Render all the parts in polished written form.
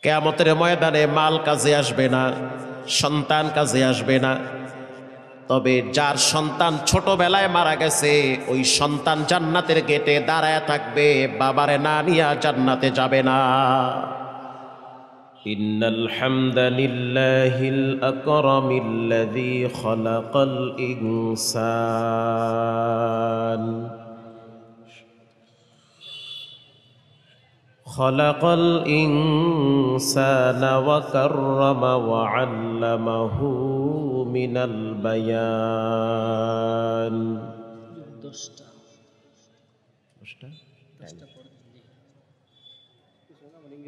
কিয়ামতের ময়দানে মাল কাজে আসবে না, সন্তান কাজে আসবে না। তবে যার সন্তান ছোটবেলায় মারা গেছে ওই সন্তান জান্নাতের গেটে দাঁড়ায় থাকবে, বাবারে না নিয়া জান্নাতে যাবে না। ইন্নাল হামদালিল্লাহিল আকরামিল্লাযী খালাকাল ইনসান খলাকাল ইনসানা ওয়া কাররামা ওয়া আল্লামাহু মিনাল বায়ান।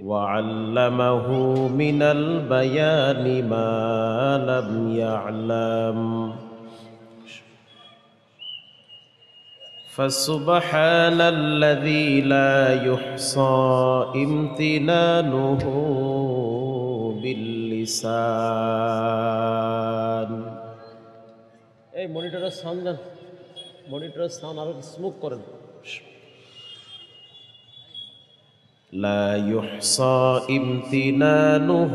ওয়া আল্লামাহু মিনাল বায়ানি মা লাম ইয়ালাম। فسبحان الذي لا يحصى امتنانه باللسان। এই মনিটরের সাউন্ড দেন, মনিটরের সাউন্ড আরো স্মুথ করেন। لا يحصى امتنانه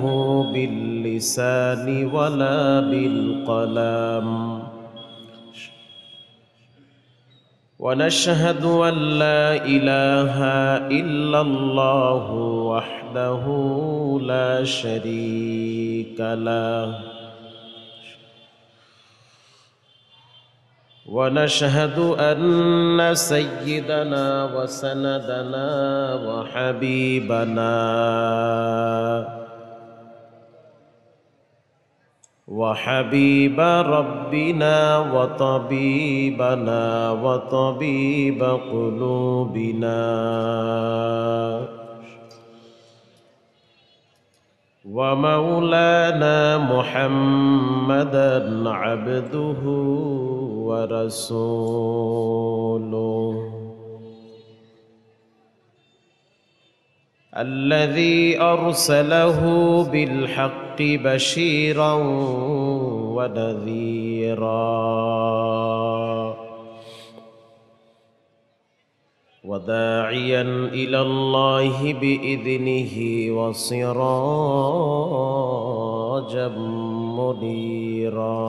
باللسان ولا بالقلم. ونشهد أن لا إله إلا الله وحده لا شريك له. ونشهد أن سيدنا وسندنا وحبيب ربنا وطبيبنا وطبيب قلوبنا ومولانا محمدا عبده ورسوله الذي أرسله بالحق بشيرا ونذيرا وداعيا إلى الله بإذنه وسراجا منيرا.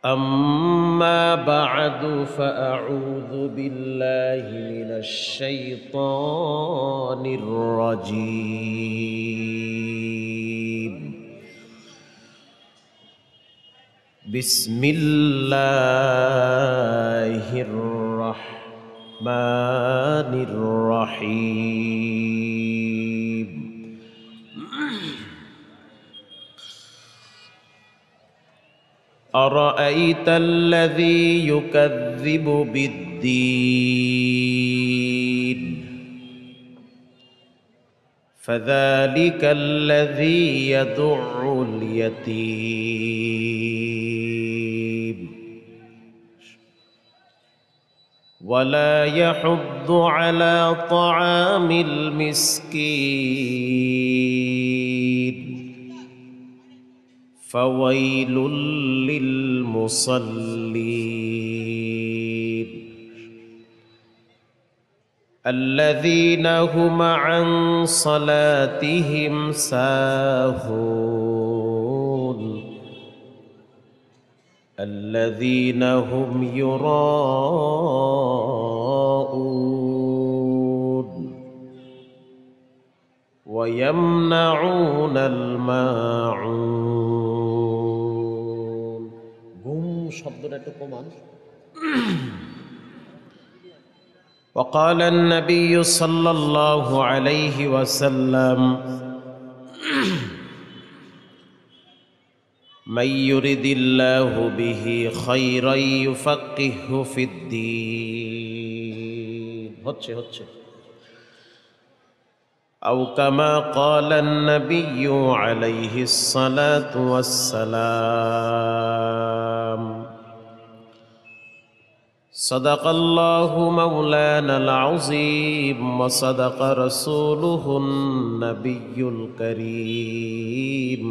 أما بعد فأعوذ بالله من الشيطان الرجيم. بسم الله الرحمن الرحيم. أرأيت الذي يكذب بالدين فذلك الذي يدع اليتيم ولا يحض على طعام المسكين فويل للمصلين الذين هم عن صلاتهم ساهون الذين هم يراءون ويمنعون الماعون. ঘুম শব্দটা একটু কমান। وقال النبي صلى الله عليه وسلم من يرد الله به خيرا يفقهه في الدين. হচ্ছে أو كما قال النبي عليه الصلاة والسلام. صدق الله مولانا العظيم وصدق رسوله النبي الكريم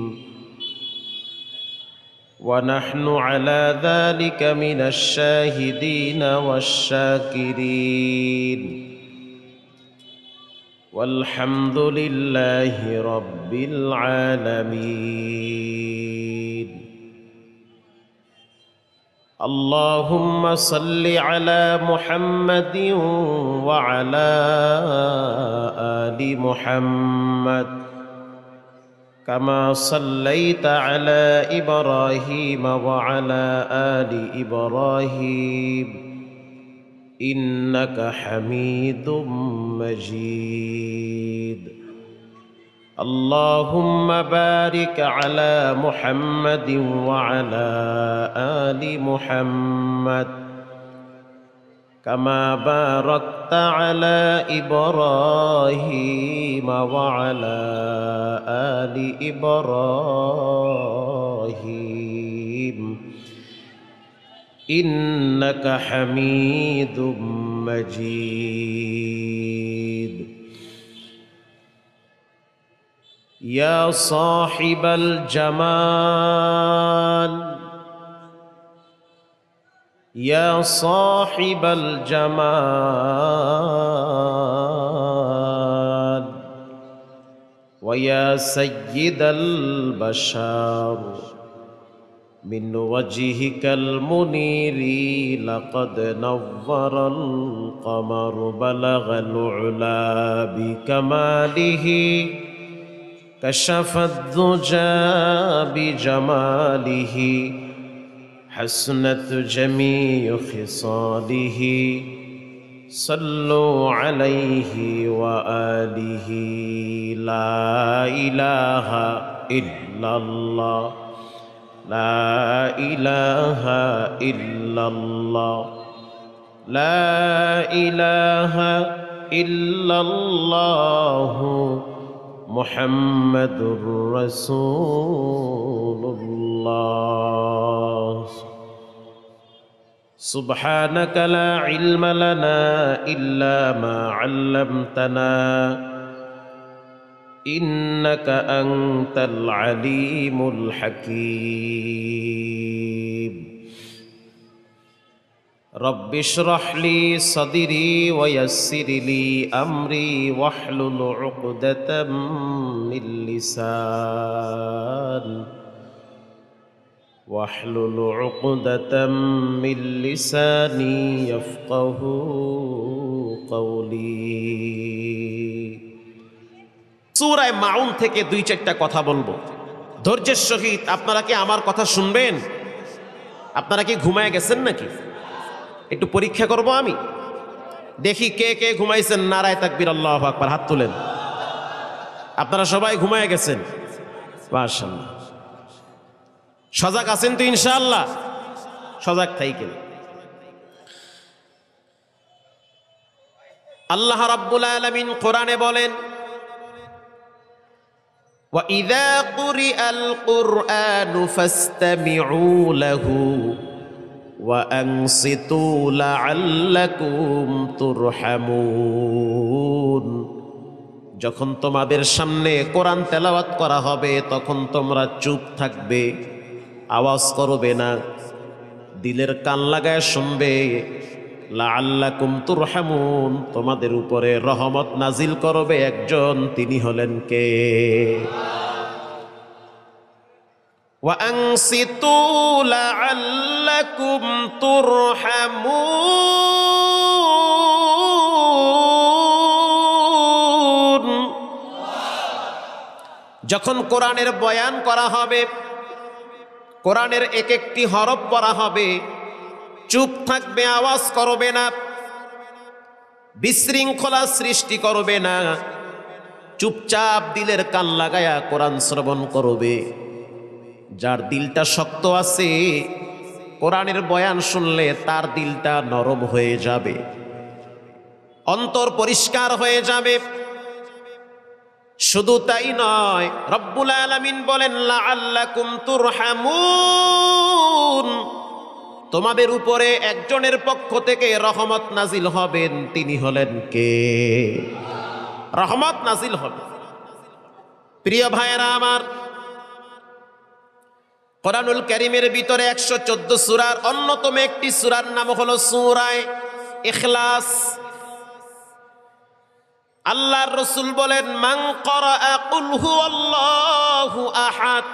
ونحن على ذلك من الشاهدين والشاكرين والحمد لله رب العالمين. اللهم صل على محمد وعلى آل محمد كما صليت على إبراهيم وعلى آل إبراهيم إنك حميد مجيد. اللهم بارك على محمد وعلى آل محمد كما باركت على إبراهيم وعلى آل إبراهيم إنك حميد مجيد. يا صاحب الجمال يا صاحب الجمال ويا سيد البشر من وجهك المنير لقد نور القمر بلغ العلا بكماله كشف الدجى بجماله حسنت جميع خصاله صلوا عليه وآله. لا إله إلا الله لا إله إلا الله لا إله إلا الله محمد رسول الله. سبحانك لا علم لنا إلا ما علمتنا إنك أنت العليم الحكيم. رب اشرح لي صدري ويسر لي أمري واحلل عقدة من لساني يفقه قولي. সূরা মাউন থেকে দুই চারটা কথা বলবো ধৈর্যের সহিত। আপনারা কি আমার কথা শুনবেন? আপনারা কি ঘুমায় গেছেন নাকি? একটু পরীক্ষা করব আমি, দেখি কে কে ঘুমাইছেন। নারায়ে তাকবীর, আল্লাহু আকবার, হাত তুলেন। আপনারা সবাই ঘুমায় গেছেন? মাশাআল্লাহ। সজাগ আছেন তো ইনশাআল্লাহ? সজাগ থাকেন। আল্লাহ রাব্বুল আলামিন কোরআনে বলেন, وَإِذَا قُرِئَ الْقُرْآنُ فَاسْتَمِعُوا لَهُ وَأَنصِتُوا لَعَلَّكُمْ تُرْحَمُونَ। যখন তোমাদের সামনে কোরআন তেলাওয়াত করা হবে তখন তোমরা চুপ থাকবে, আওয়াজ করবে না, দিলের কান লাগায় শুনবে। লাআল্লাকুম তুরহামুন, তোমাদের উপরে রহমত নাজিল করবে একজন, তিনি হলেন কে? ওয়া আনসিতু লাআল্লাকুম তুরহামুন। যখন কোরআনের বয়ান করা হবে, কোরআনের এক একটি হরফ পড়া হবে, চুপ থাকবে, আওয়াজ করবে না, বিশৃঙ্খলা সৃষ্টি করবে না, চুপচাপ দিলের কান লাগায়া কোরআন শ্রবণ করবে। যার দিলটা শক্ত আছে, কোরআনের বয়ান শুনলে তার দিলটা নরম হয়ে যাবে, অন্তর পরিষ্কার হয়ে যাবে। শুধু তাই নয়, রব্বুল আলামিন বলেন লাআল্লাকুম তুরহামুন, তোমাদের উপরে একজনের পক্ষ থেকে রহমত নাজিল হবেন, তিনি হলেন কে? রহমত নাজিল হবে। প্রিয় ভাইয়েরা আমার, কোরআনুল কারীমের ভিতরে 114 সূরার অন্যতম একটি সূরার নাম হলো সূরা ইখলাস। আল্লাহর রাসূল বলেন, মান ক্বারাআ কুল হুয়াল্লাহু আহাদ,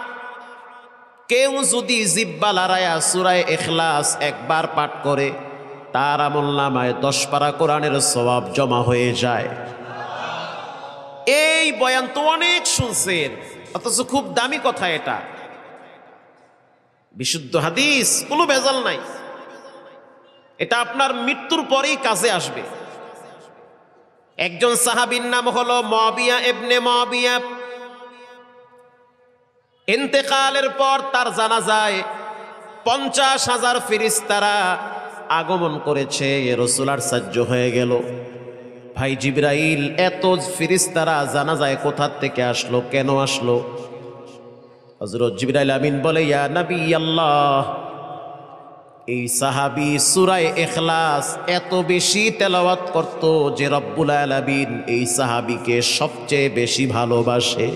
কেউ যদি জিহ্বা লড়াইয়া সূরা ইখলাস একবার পাঠ করে তার আমলনামায় 10 পারা কোরআনের সওয়াব জমা হয়ে যায়। এই বয়ান তো অনেক শুনছেন, অথচ খুব দামি কথা, এটা বিশুদ্ধ হাদিস, কোনো ভেজাল নাই। এটা আপনার মৃত্যুর পরেই কাজে আসবে। একজন সাহাবীর নাম হলো মুআবিয়া ইবনে মুআবিয়া। ইন্তেকালের পর তার জানাজায় 50,000 ফেরেশতারা আগমন করেছে। রাসূল আশ্চর্য হয়ে গেল, ভাই জিবরাইল, এত ফেরেশতারা জানাজায় কোথা থেকে আসলো, কেন আসলো? হযরত জিবরাইল আমিন বলে, ইয়া নবী আল্লাহ, এই সাহাবী সূরা ইখলাস এত বেশি তেলাওয়াত করত যে রব্বুল আলামিন এই সাহাবীকে সবচেয়ে বেশি ভালোবাসে,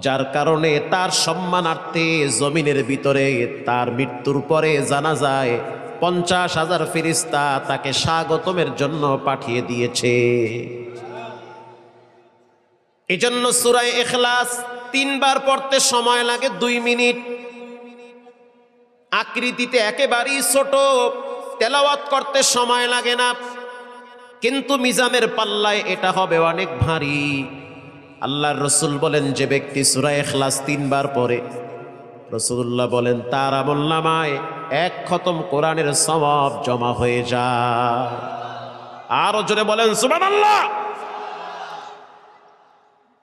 যার কারণে তার সম্মানার্থে জমিনের ভিতরে তার মৃত্যুর পরে জানাজায় 50,000 ফেরেশতা তাকে স্বাগতমের জন্য পাঠিয়ে দিয়েছে। এজন্য সূরা ইখলাস 3 বার পড়তে সময় লাগে 2 মিনিট। আকৃতিতে একেবারেই ছোট, তেলাওয়াত করতে সময় লাগে না, কিন্তু মিজানের পাল্লায় এটা হবে অনেক ভারী। আল্লাহর রাসূল বলেন, যে ব্যক্তি সূরা ইখলাস 3 বার পড়ে, রাসূলুল্লাহ বলেন তার আমলনামায় 1 খতম কোরআনের সওয়াব জমা হয়ে যায়। আরো জোরে বলেন সুবহানাল্লাহ।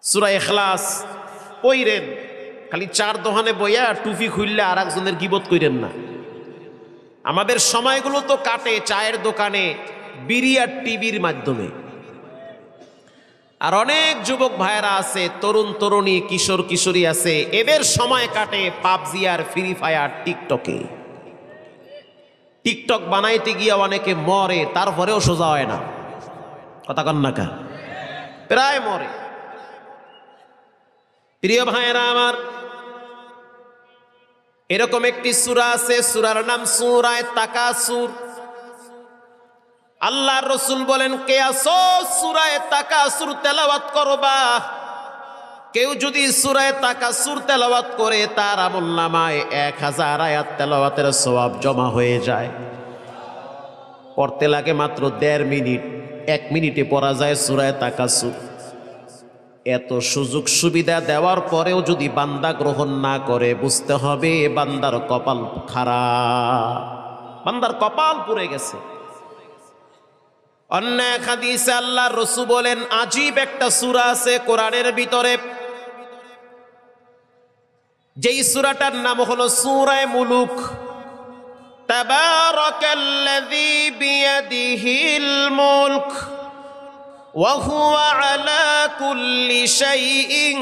সূরা ইখলাস পড়েন, খালি 4 দোকানে বইয়া টুপি খুললে আর একজনের গীবত কইরেন না। আমাদের সময়গুলো তো কাটে চায়ের দোকানে, বিড়ি আর টিভির মাধ্যমে। আর অনেক যুবক ভাইরা আছে, তরুণ তরুণী, কিশোর কিশোরী আছে, এদের সময় কাটে পাবজি আর ফ্রি ফায়ার, টিকটকে। টিকটক বানাইতে গিয়ে অনেকে মরে, তারপরেও সোজা হয় না। কথা কন না কা, প্রায় মরে। প্রিয় ভাইরা আমার, এরকম একটি সূরা আছে, সূরার নাম সূরা তাকাসুর। আল্লাহর রাসূল বলেন, কে আসো সূরা তাকাসুর তেলাওয়াত করবা, কেউ যদি সূরা তাকাসুর তেলাওয়াত করে তার আমলনামায় 1000 আয়াত তেলাওয়াতের সওয়াব জমা হয়ে যায়। পড়তে লাগে মাত্র 1.5 মিনিট, 1 মিনিটে পড়া যায় সূরা তাকাসুর। এত সুযোগ সুবিধা দেওয়ার পরেও যদি বান্দা গ্রহণ না করে, বুঝতে হবে বান্দার কপাল খারাপ, বান্দার কপাল পুড়ে গেছে। অন্য এক হাদিসে আল্লাহর রাসূল বলেন, আজীব একটা সূরা আছে কোরআনের ভিতরে, যেই সূরাটার নাম হলো সূরা মুলুক। তাবারাকাল্লাযী বিয়াদিহিল মুলক ওয়া হুয়া আলা কুল্লি শাইইন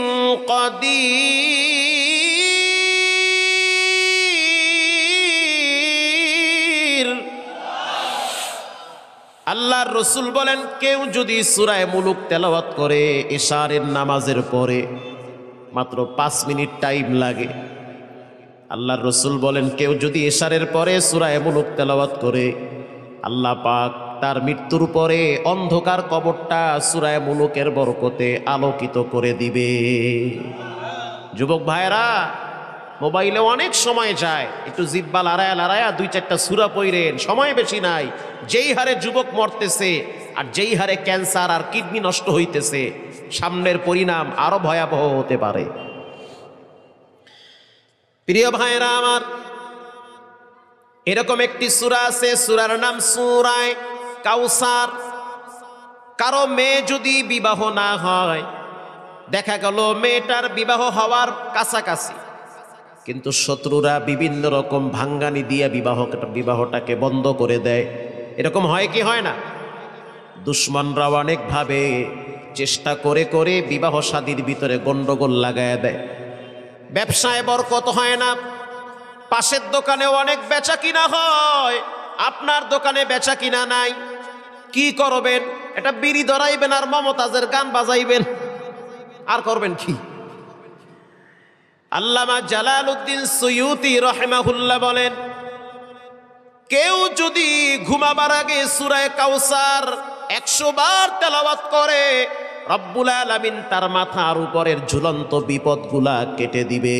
কাদির। আল্লাহর রাসূল বলেন, কেউ যদি সূরা মুলুক তেলাওয়াত করে ইশারের নামাজের পরে, মাত্র 5 মিনিট টাইম লাগে। আল্লাহর রাসূল বলেন, কেউ যদি ইশারের পরে সূরা মুলুক তেলাওয়াত করে, আল্লাহ পাক তার মৃত্যুর পরে অন্ধকার কবরটা সূরা মুলুকের বরকতে আলোকিত করে দিবে। যুবক ভাইরা, মোবাইলে অনেক সময় যায়, একটু জিহ্বা লড়ায়া 2-4টা সূরা পড়েন, সময় বেশি নাই। যেই হারে যুবক মরতেছে আর যেই হারে ক্যান্সার আর কিডনি নষ্ট হইতেছে, সামনের পরিণাম আরো ভয়াবহ হতে পারে। প্রিয় ভাইরা আমার, এরকম একটি সূরা আছে, সূরার নাম সূরা কাউসার। কারো মেয়ে যদি বিবাহ না হয়, দেখা গেল মেয়েটার বিবাহ হওয়ার কাছাকাছি, কিন্তু শত্রুরা বিভিন্ন রকম ভাঙ্গানি দিয়ে বিবাহটাকে বন্ধ করে দেয়। এরকম হয় কি হয় না? দুশ্মনরা অনেকভাবে চেষ্টা করে করে বিবাহ শাদীর ভিতরে গন্ডগোল লাগায় দেয়। ব্যবসায় বরকত হয় না, পাশের দোকানে অনেক বেচা কিনা হয়, আপনার দোকানে বেচা কিনা নাই। কি করবেন? এটা বিড়ি ধরাইবেন আর মমতাজের গান বাজাইবেন, আর করবেন কি? আল্লামা জালালউদ্দিন সুয়ুতি রাহিমাহুল্লাহ বলেন, কেউ যদি ঘুমাবার আগে সূরা কাউসার 100 বার তেলাওয়াত করে, রব্বুল আলামিন তার মাথার উপরের ঝুলন্ত বিপদগুলা কেটে দিবে।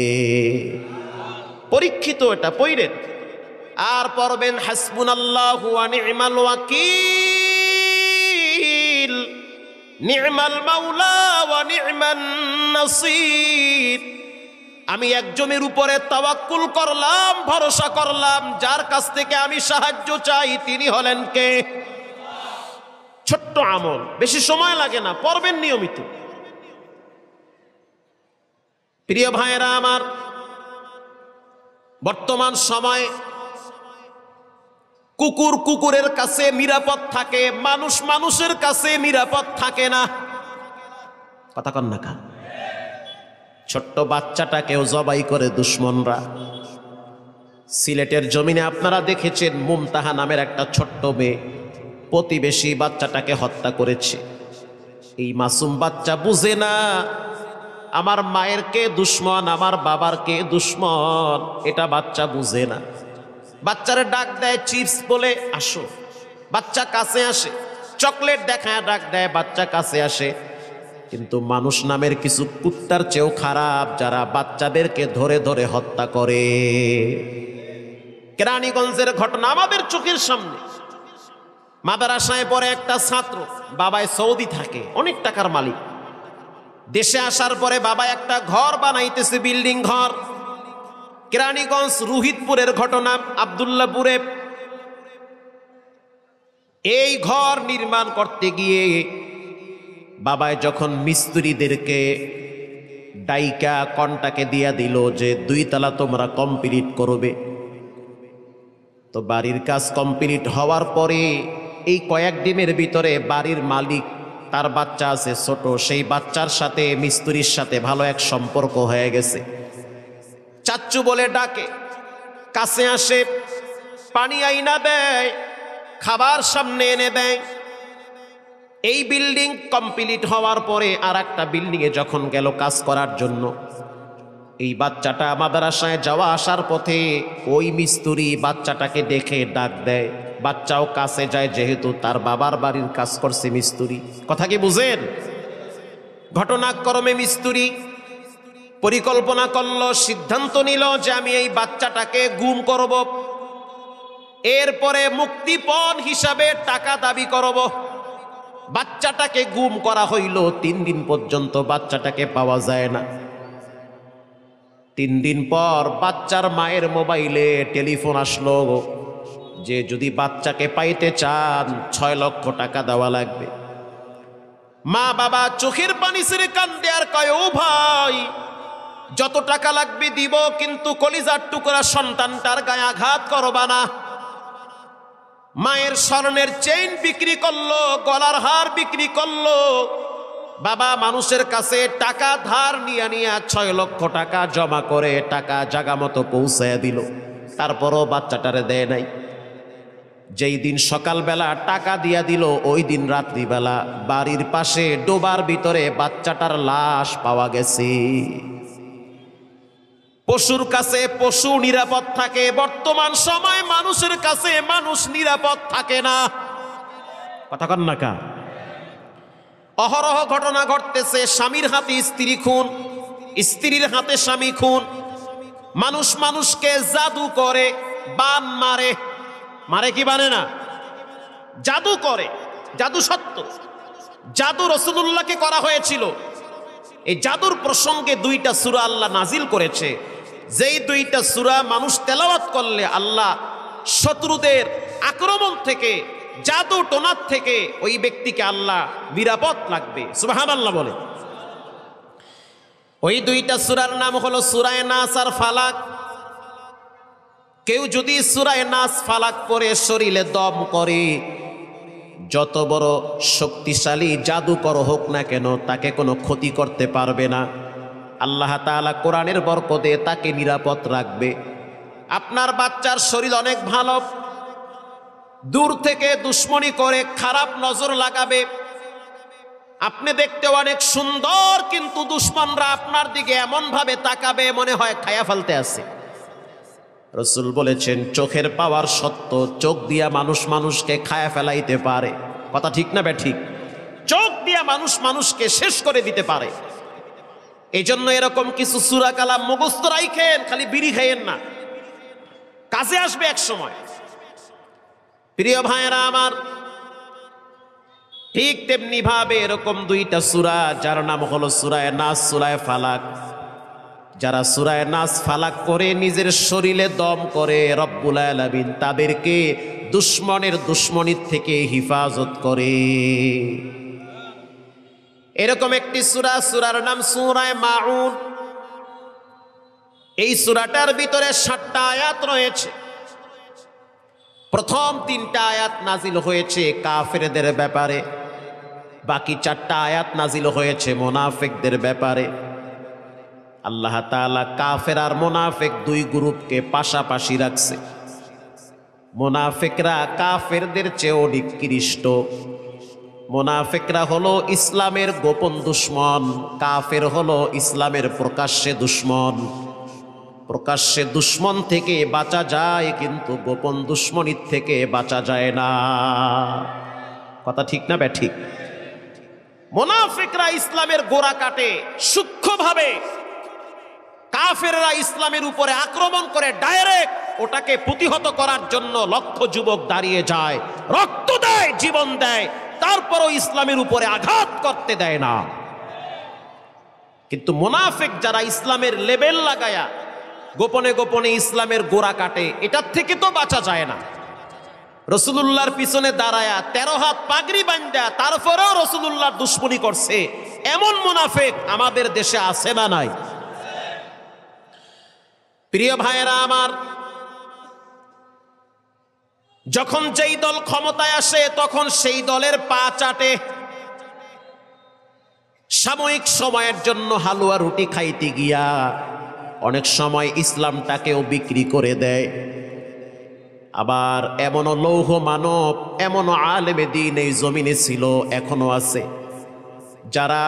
পরীক্ষিত, এটা পড়েন। আর পড়বেন হাসবুনাল্লাহু ওয়া নি'মাল ওয়াকিল, নি'মাল মাওলা ওয়া নি'মান নাসির। আমি একজনের উপরে তাওয়াক্কুল করলাম, ভরসা করলাম, যার কাছ থেকে আমি সাহায্য চাই তিনি হলেন কে? ছোট্ট আমল, বেশি সময় লাগে না, পড়বেন নিয়মিত। প্রিয় ভাইরা আমার, বর্তমান সময়ে কুকুর কুকুরের কাছে নিরাপদ থাকে, মানুষ মানুষের কাছে নিরাপদ থাকে না। কথা কন না কান? ছোট্ট বাচ্চাটাকেও জবাই করে দুশ্মনরা। সিলেটের জমিনে আপনারা দেখেছেন, মুমতাহা নামের একটা ছোট্ট মেয়ে প্রতিবেশী বাচ্চাটাকে হত্যা করেছে। এই মাসুম বাচ্চা বুঝে না আমার মায়ের কে দুশ্মন, আমার বাবার কে দুশ্মন, এটা বাচ্চা বুঝে না। বাচ্চারে ডাক দেয় চিপস বলে আসো, বাচ্চা কাছে আসে। চকলেট দেখায় ডাক দেয়, বাচ্চা কাছে আসে। কিন্তু মানুষ নামের কিছু কুত্তার চেয়েও খারাপ, যারা বাচ্চাদেরকে ধরে ধরে হত্যা করে। কেরানীগঞ্জের ঘটনা আমাদের চোখের সামনে। মাদ্রাসায় পড়ে একটা ছাত্র, বাবায় সৌদি থাকে, অনেক টাকার মালিক। দেশে আসার পরে বাবা একটা ঘর বানাইতেছে, বিল্ডিং ঘর। কেরানীগঞ্জ রুহিতপুরের ঘটনা, আব্দুল্লাহপুরে। এই ঘর নির্মাণ করতে গিয়ে বাবায় যখন মিস্ত্রিদেরকে ডাইকা কন্টাকে দিয়া দিল যে 2 তলা তোমরা কমপ্লিট করবে, তো বাড়ির কাজ কমপ্লিট হওয়ার পরে এই কয়েকদিনের ভিতরে বাড়ির মালিক, তার বাচ্চা আছে ছোট, সেই বাচ্চার সাথে মিস্ত্রির সাথে ভালো এক সম্পর্ক হয়ে গেছে। চাচ্চু বলে ডাকে, কাছে আসে, পানি আইনা দেয়, খাবার সামনে এনে দেয়। এই বিল্ডিং কমপ্লিট হওয়ার পরে আর একটা বিল্ডিংয়ে যখন গেল কাজ করার জন্য, এই বাচ্চাটা মাদ্রাসায় যাওয়া আসার পথে ওই মিস্ত্রি বাচ্চাটাকে দেখে ডাক দেয়। বাচ্চাও কাছে যায়, যেহেতু তার বাবার বাড়ির কাজ করছে মিস্ত্রি। কথা কি বুঝেন? ঘটনাক্রমে মিস্ত্রি পরিকল্পনা করলো, সিদ্ধান্ত নিল যে আমি এই বাচ্চাটাকে গুম করব, এরপরে মুক্তিপণ হিসাবে টাকা দাবি করব। বাচ্চাটাকে গুম করা হইল। 3 দিন পর্যন্ত বাচ্চাটাকে পাওয়া যায় না। 3 দিন পর বাচ্চার মায়ের মোবাইলে টেলিফোন আসলো যে যদি বাচ্চাকে পাইতে চান 6 লক্ষ টাকা দেওয়া লাগবে। মা বাবা চোখের পানি ছেড়ে কান্দে আর কয়, ও ভাই যত টাকা লাগবে দিব, কিন্তু কলিজার টুকরা সন্তানটার গায়ে আঘাত করবা না। মায়ের স্বর্ণের চেইন বিক্রি করলো, গলার হার বিক্রি করলো। বাবা মানুষের কাছে টাকা ধার নিয়ে 6 লক্ষ টাকা জমা করে টাকা জাগা মতো পৌঁছায় দিল। তারপরও বাচ্চাটারে দেয় নাই। যেই দিন সকালবেলা টাকা দিয়া দিল, ওই দিন রাত্রিবেলা বাড়ির পাশে ডোবার ভিতরে বাচ্চাটার লাশ পাওয়া গেছে। পশুর কাছে পশু নিরাপদ থাকে, বর্তমান সময় মানুষের কাছে মানুষ নিরাপদ থাকে না। কথা কন না কা? অহরহ ঘটনা ঘটতেছে, স্বামীর হাতে স্ত্রী খুন, স্ত্রীর হাতে স্বামী খুন। মানুষ মানুষকে জাদু করে, বান মারে। মারে কি মানে না? জাদু করে। জাদু সত্য, জাদু রাসূলুল্লাহকে করা হয়েছিল। এই জাদুর প্রসঙ্গে 2টা সূরা আল্লাহ নাজিল করেছে, যেই 2টা সূরা মানুষ তেলাওয়াত করলে আল্লাহ শত্রুদের আক্রমণ থেকে, জাদু টোনার থেকে ওই ব্যক্তিকে আল্লাহ নিরাপদ রাখবে। সুবহানাল্লাহ বলে। ওই 2টা সূরার নাম হলো সূরা নাস আর ফালাক। কেউ যদি সূরা নাস ফালাক পড়ে শরীরে দম করে, যত বড় শক্তিশালী জাদুকর হোক না কেন তাকে কোনো ক্ষতি করতে পারবে না। আল্লাহ তাআলা কোরআনের বরকতে তাকে নিরাপদ রাখবে। আপনার বাচ্চার শরীর অনেক ভালো, দূর থেকে দুশ্মনী করে খারাপ নজর লাগাবে। আপনি দেখতে অনেক সুন্দর, কিন্তু দুশ্মনরা আপনার দিকে এমন ভাবে তাকাবে মনে হয় খায়া ফেলতে আছে। রাসূল বলেছেন চোখের পাওয়ার সত্য, চোখ দিয়া মানুষ মানুষকে খায়া ফেলাইতে পারে। কথা ঠিক না ঠিক? চোখ দিয়া মানুষ মানুষকে শেষ করে দিতে পারে। এই জন্য এরকম কিছু সূরা কালাম মুখস্থ রাখেন, খালি বিড়ি খাইয়েন না, কাজে আসবে এক সময়। প্রিয় ভাইয়েরা আমার, ঠিক তেমনি ভাবে এরকম দুইটা সূরা যার নাম হলো সূরায়ে নাস, সূরায়ে ফালাক। যারা সূরায়ে নাস ফালাক করে নিজের শরীরে দম করে, রব্বুল আলামিন তাদেরকে দুশমনের দুশমনির থেকে হিফাজত করে। এরকম একটি সূরার নাম সূরায়ে মাউন। এই সূরাটার ভিতরে 7টা আয়াত রয়েছে। প্রথম 3টা আয়াত নাজিল হয়েছে কাফেরদের ব্যাপারে, বাকি 4টা আয়াত নাজিল হয়েছে মুনাফিকদের ব্যাপারে। আল্লাহ তাআলা কাফের আর মুনাফিক দুই গ্রুপকে পাশাপাশি রাখছে। মুনাফিকরা কাফেরদের চেয়েও নিকৃষ্ট। মুনাফিকরা হলো ইসলামের গোপন দুশমন, কাফের হলো ইসলামের প্রকাশ্যে দুশমন। প্রকাশ্যে দুশমন থেকে বাঁচা যায়, কিন্তু গোপন দুশমনির থেকে বাঁচা যায় না। কথা ঠিক না ঠিক? মুনাফিকরা ইসলামের গোড়া কাটে সূক্ষ্মভাবে, কাফেররা ইসলামের উপরে আক্রমণ করে ডাইরেক্ট। ওটাকে প্রতিহত করার জন্য লক্ষ যুবক দাঁড়িয়ে যায়, রক্ত দেয়, জীবন দেয়, তারপরও ইসলামের উপরে আঘাত করতে দেয় না। কিন্তু মুনাফিক যারা ইসলামের লেবেল লাগায়া গোপনে গোপনে ইসলামের গোড়া কাটে, এটার থেকে তো বাঁচা যায় না। রাসূলুল্লাহর পিছনে দাঁড়ায়া 13 হাত পাগড়ি বাঁধা তারপরেও রাসূলুল্লাহর দুশমনি করছে, এমন মুনাফিক আমাদের দেশে আছে না নাই? প্রিয় ভাইয়েরা আমার, যখন যেই দল ক্ষমতায় আসে তখন সেই দলের পা চাটে। সাময়িক সময়ের জন্য হালুয়া রুটি খাইতে গিয়া অনেক সময় ইসলামটাকেও বিক্রি করে দেয়। আবার এমনও লৌহ মানব, এমনও আলেমে দ্বীন এই জমিনে ছিল, এখনো আছে, যারা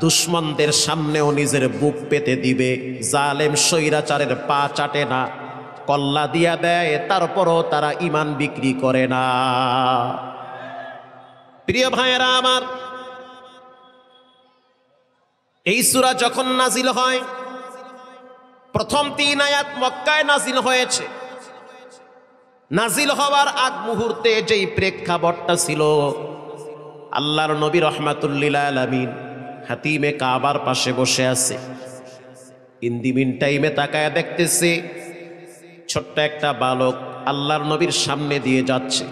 দুশমনদের সামনেও নিজের বুক পেতে দিবে, জালেম স্বৈরাচারের পা চাটে না, কল্লা দিয়া দেয়, তারপরও তারা ঈমান বিক্রি করে না। প্রিয় ভাইয়েরা আমার, এই সূরা যখন নাজিল হয়, প্রথম 3 আয়াত মক্কায় নাজিল হয়েছে। নাজিল হওয়ার আগ মুহূর্তে যেই প্রেক্ষাপটটা ছিল, আল্লাহর নবী রহমাতুল্লিল আলামিন হাতিমে কাবার পাশে বসে আছে। ইন্দিমিন টাইমে তাকায় দেখতেছে ছোট্ট একটা বালক আল্লাহর নবীর সামনে দিয়ে যাচ্ছে।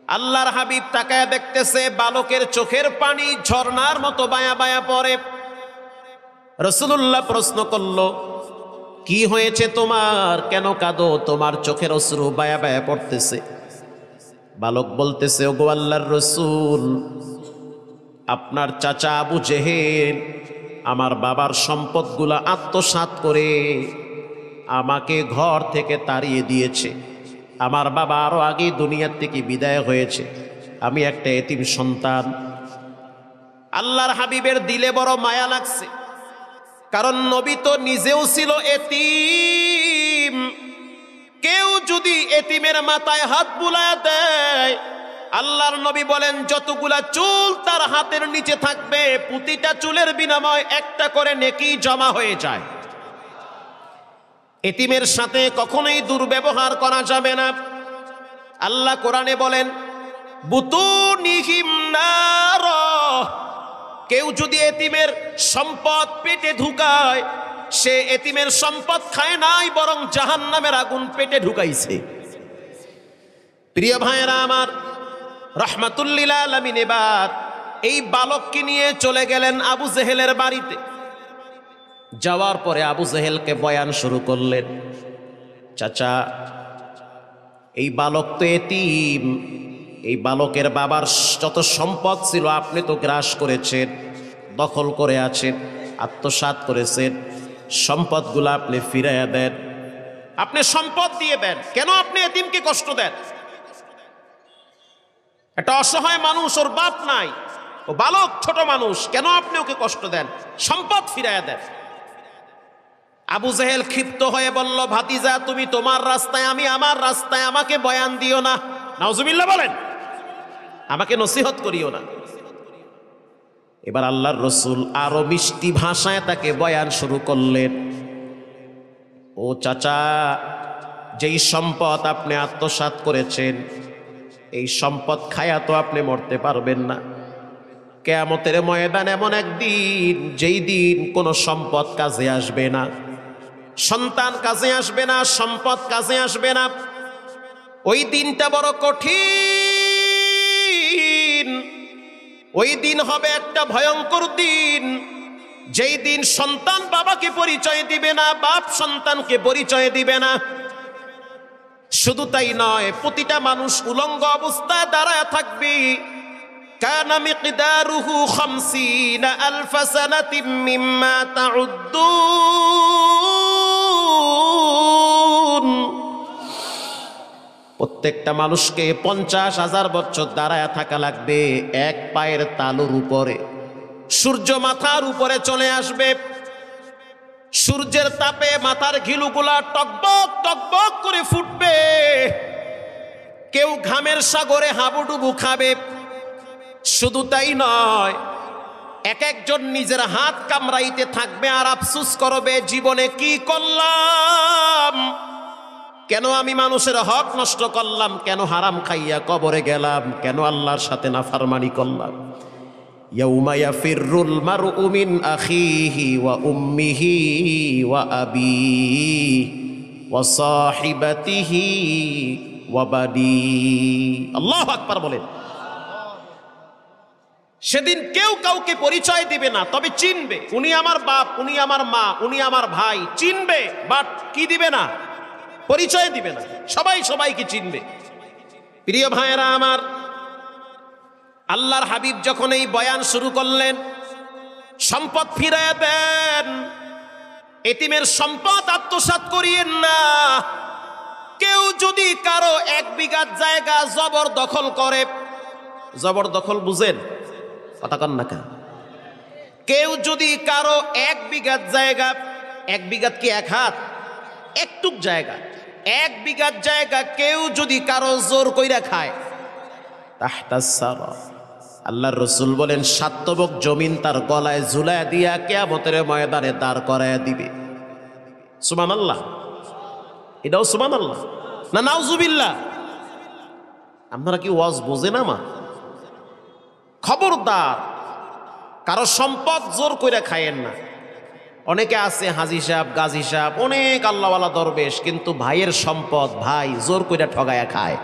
আল্লাহর হাবিব তাকায় দেখতেছে বালকের চোখের পানি ঝর্ণার মতো বায়া বায়া পড়ে। রাসূলুল্লাহ প্রশ্ন করল, কি হয়েছে তোমার, কেন কাঁদো, তোমার চোখের অশ্রু বায়া বায়া পড়তেছে? বালক বলতেছে, ওগো আল্লাহর রাসূল, আপনার চাচা আবু জেহেল আমার বাবার সম্পদগুলা আত্মসাৎ করে আমাকে ঘর থেকে তাড়িয়ে দিয়েছে। আমার বাবা আরো আগেই দুনিয়ার থেকে বিদায় হয়েছে, আমি একটা এতিম সন্তান। আল্লাহর হাবিবের দিলে বড় মায়া লাগছে, কারণ নবী তো নিজেও ছিল এতিম। কেউ যদি এতিমের মাথায় হাত বুলায় দেয়, আল্লাহর নবী বলেন যতগুলা চুল তার হাতের নিচে থাকবে, প্রতিটা চুলের বিনিময়ে একটা করে নেকি জমা হয়ে যায়। এতিমের সাথে কখনোই দুর্ব্যবহার করা যাবে না। আল্লাহ কোরআনে বলেন, বুতুনিহিম নার, কেউ যদি এতিমের সম্পদ পেটে ঢুকায়, সে এতিমের সম্পদ খায় নাই, বরং জাহান্নামের আগুন পেটে ঢুকাইছে। প্রিয় ভাইয়েরা আমার, রাহমাতুল্লিল আলামিন এবার এই বালককে নিয়ে চলে গেলেন আবু জেহেলের বাড়িতে। যাওয়ার পরে আবু জেহেলকে বয়ান শুরু করলেন, চাচা, এই বালক তো এতিম, এই বালকের বাবার যত সম্পদ ছিল আপনি তো গ্রাস করেছেন, দখল করে আছেন, আত্মসাৎ করেছেন। সম্পদগুলো আপনি ফিরাইয়া দেন, আপনি সম্পদ দিয়ে দেন। কেন আপনি এতিমকে কষ্ট দেন? একটা অসহায় মানুষ, ওর বাপ নাই, ও বালক, ছোট মানুষ, কেন আপনি ওকে কষ্ট দেন? সম্পদ ফিরাইয়া দেন। আবু জেহেল ক্ষিপ্ত হয়ে বলল, ভাতিজা, তুমি তোমার রাস্তায়, আমি আমার রাস্তায়, আমাকে বয়ান দিও না। নাউজুবিল্লাহ বলেন। আমাকে নসিহত করিও না। এবার আল্লাহর রসুল আরো মিষ্টি ভাষায় তাকে বয়ান শুরু করলেন। ও চাচা, যেই সম্পদ আপনি আত্মসাৎ করেছেন, এই সম্পদ খায়া তো আপনি মরতে পারবেন না। কিয়ামতের ময়দান এমন একদিন, যেই দিন কোনো সম্পদ কাজে আসবে না, সন্তান কাজে আসবে না, সম্পদ কাজে আসবে না। ওই দিনটা বড় কঠিন। ওই দিন হবে একটা ভয়ঙ্কর দিন, যেই দিন সন্তান বাবাকে পরিচয় দিবে না, বাপ সন্তানকে পরিচয় দিবে না। শুধু তাই নয়, প্রতিটা মানুষ উলঙ্গ অবস্থায় দাঁড়ায় থাকবে। কানা মিকদারুহু 50 আলফ সানাতিন মিম্মা তাউদ্দুন। প্রত্যেকটা মানুষকে 50,000 বছর দাঁড়ায় থাকা লাগবে এক পায়ের তালুর উপরে। সূর্য মাথার উপরে চলে আসবে, সূর্যের তাপে মাথার ঘিলুগুলা টকবক টকবক করে ফুটবে। কেউ ঘামের সাগরে হাবুডুবু খাবে। শুধু তাই নয়, এক একজন নিজের হাত কামড়াইতে থাকবে আর আফসোস করবে, জীবনে কি করলাম, কেন আমি মানুষের হক নষ্ট করলাম, কেন হারাম খাইয়া কবরে গেলাম, কেন আল্লাহর সাথে নাফরমানি করলাম। ইয়াউমা ইয়াফিরুল মারউ মিন আখিহি ওয়া উম্মিহি ওয়া আবিহি ওয়া সাহিবাতিহি ওয়া বানিহি। আল্লাহু আকবার বলেন। সেদিন কেউ কাউকে পরিচয় দিবে না, তবে চিনবে। উনি আমার বাপ, উনি আমার মা, উনি আমার ভাই, চিনবে, বাট কি দিবে না, পরিচয় দিবে না। সবাই সবাইকে চিনবে। প্রিয় ভাইয়েরা আমার, আল্লাহর হাবিব যখন এই বয়ান শুরু করলেন, সম্পদ ফিরাইয়া দেন, এতিমের সম্পদ আত্মসাৎ করিয়েন না। কেউ যদি কারো 1 বিঘা জায়গা জবরদখল করে, জবরদখল বুঝেন, কথা কন না কেন? কেউ যদি কারো 1 বিঘা জায়গা, 1 বিঘা কি 1 হাত, একটুক জায়গা, 1 বিঘা জায়গা কেউ যদি কারো জোর কইরা খায়, তাহতাস সারা, আল্লাহর রসুল বলেন সাতবক জমিন তার গলায় ঝুলায় দিয়া কিয়ামতের ময়দানে দাঁড় করায় দিবে। সুবহানাল্লাহ। এটাও সুবহানাল্লাহ না নাউজুবিল্লাহ? আপনারা কি ওয়াজ বোঝেন? আমার খবরদার, কারো সম্পদ জোর করে খায়েন না। অনেকে আছে হাজি সাহেব, গাজী সাহেব, অনেক আল্লাহওয়ালা দরবেশ, কিন্তু ভাইয়ের সম্পদ ভাই জোর করে ঠগায়া খায়।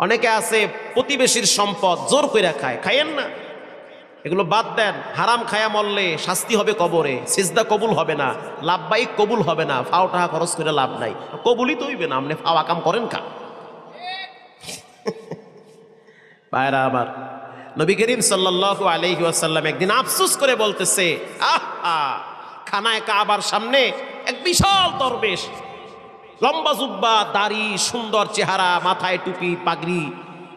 অনেকে আছে প্রতিবেশীর সম্পদ জোর করে খায়, খায়েন না। এগুলো বাদ দেন। হারাম খায়া মরলে শাস্তি হবে কবরে, সিজদা কবুল হবে না, লাভবাহিক কবুল হবে না, ফাও টাকা খরচ করে লাভ নাই, কবুলই তো হইবে না। আপনি ফাও আকাম করেন কা? ভাইরা আমার, নবী করিম সাল্লাল্লাহু আলাইহি ওয়াসাল্লাম একদিন আফসোস করে বলতেছে, খানায় কাবার সামনে এক বিশাল দরবেশ, লম্বা জুব্বা, দাড়ি, সুন্দর চেহারা, মাথায় টুপি, পাগড়ি,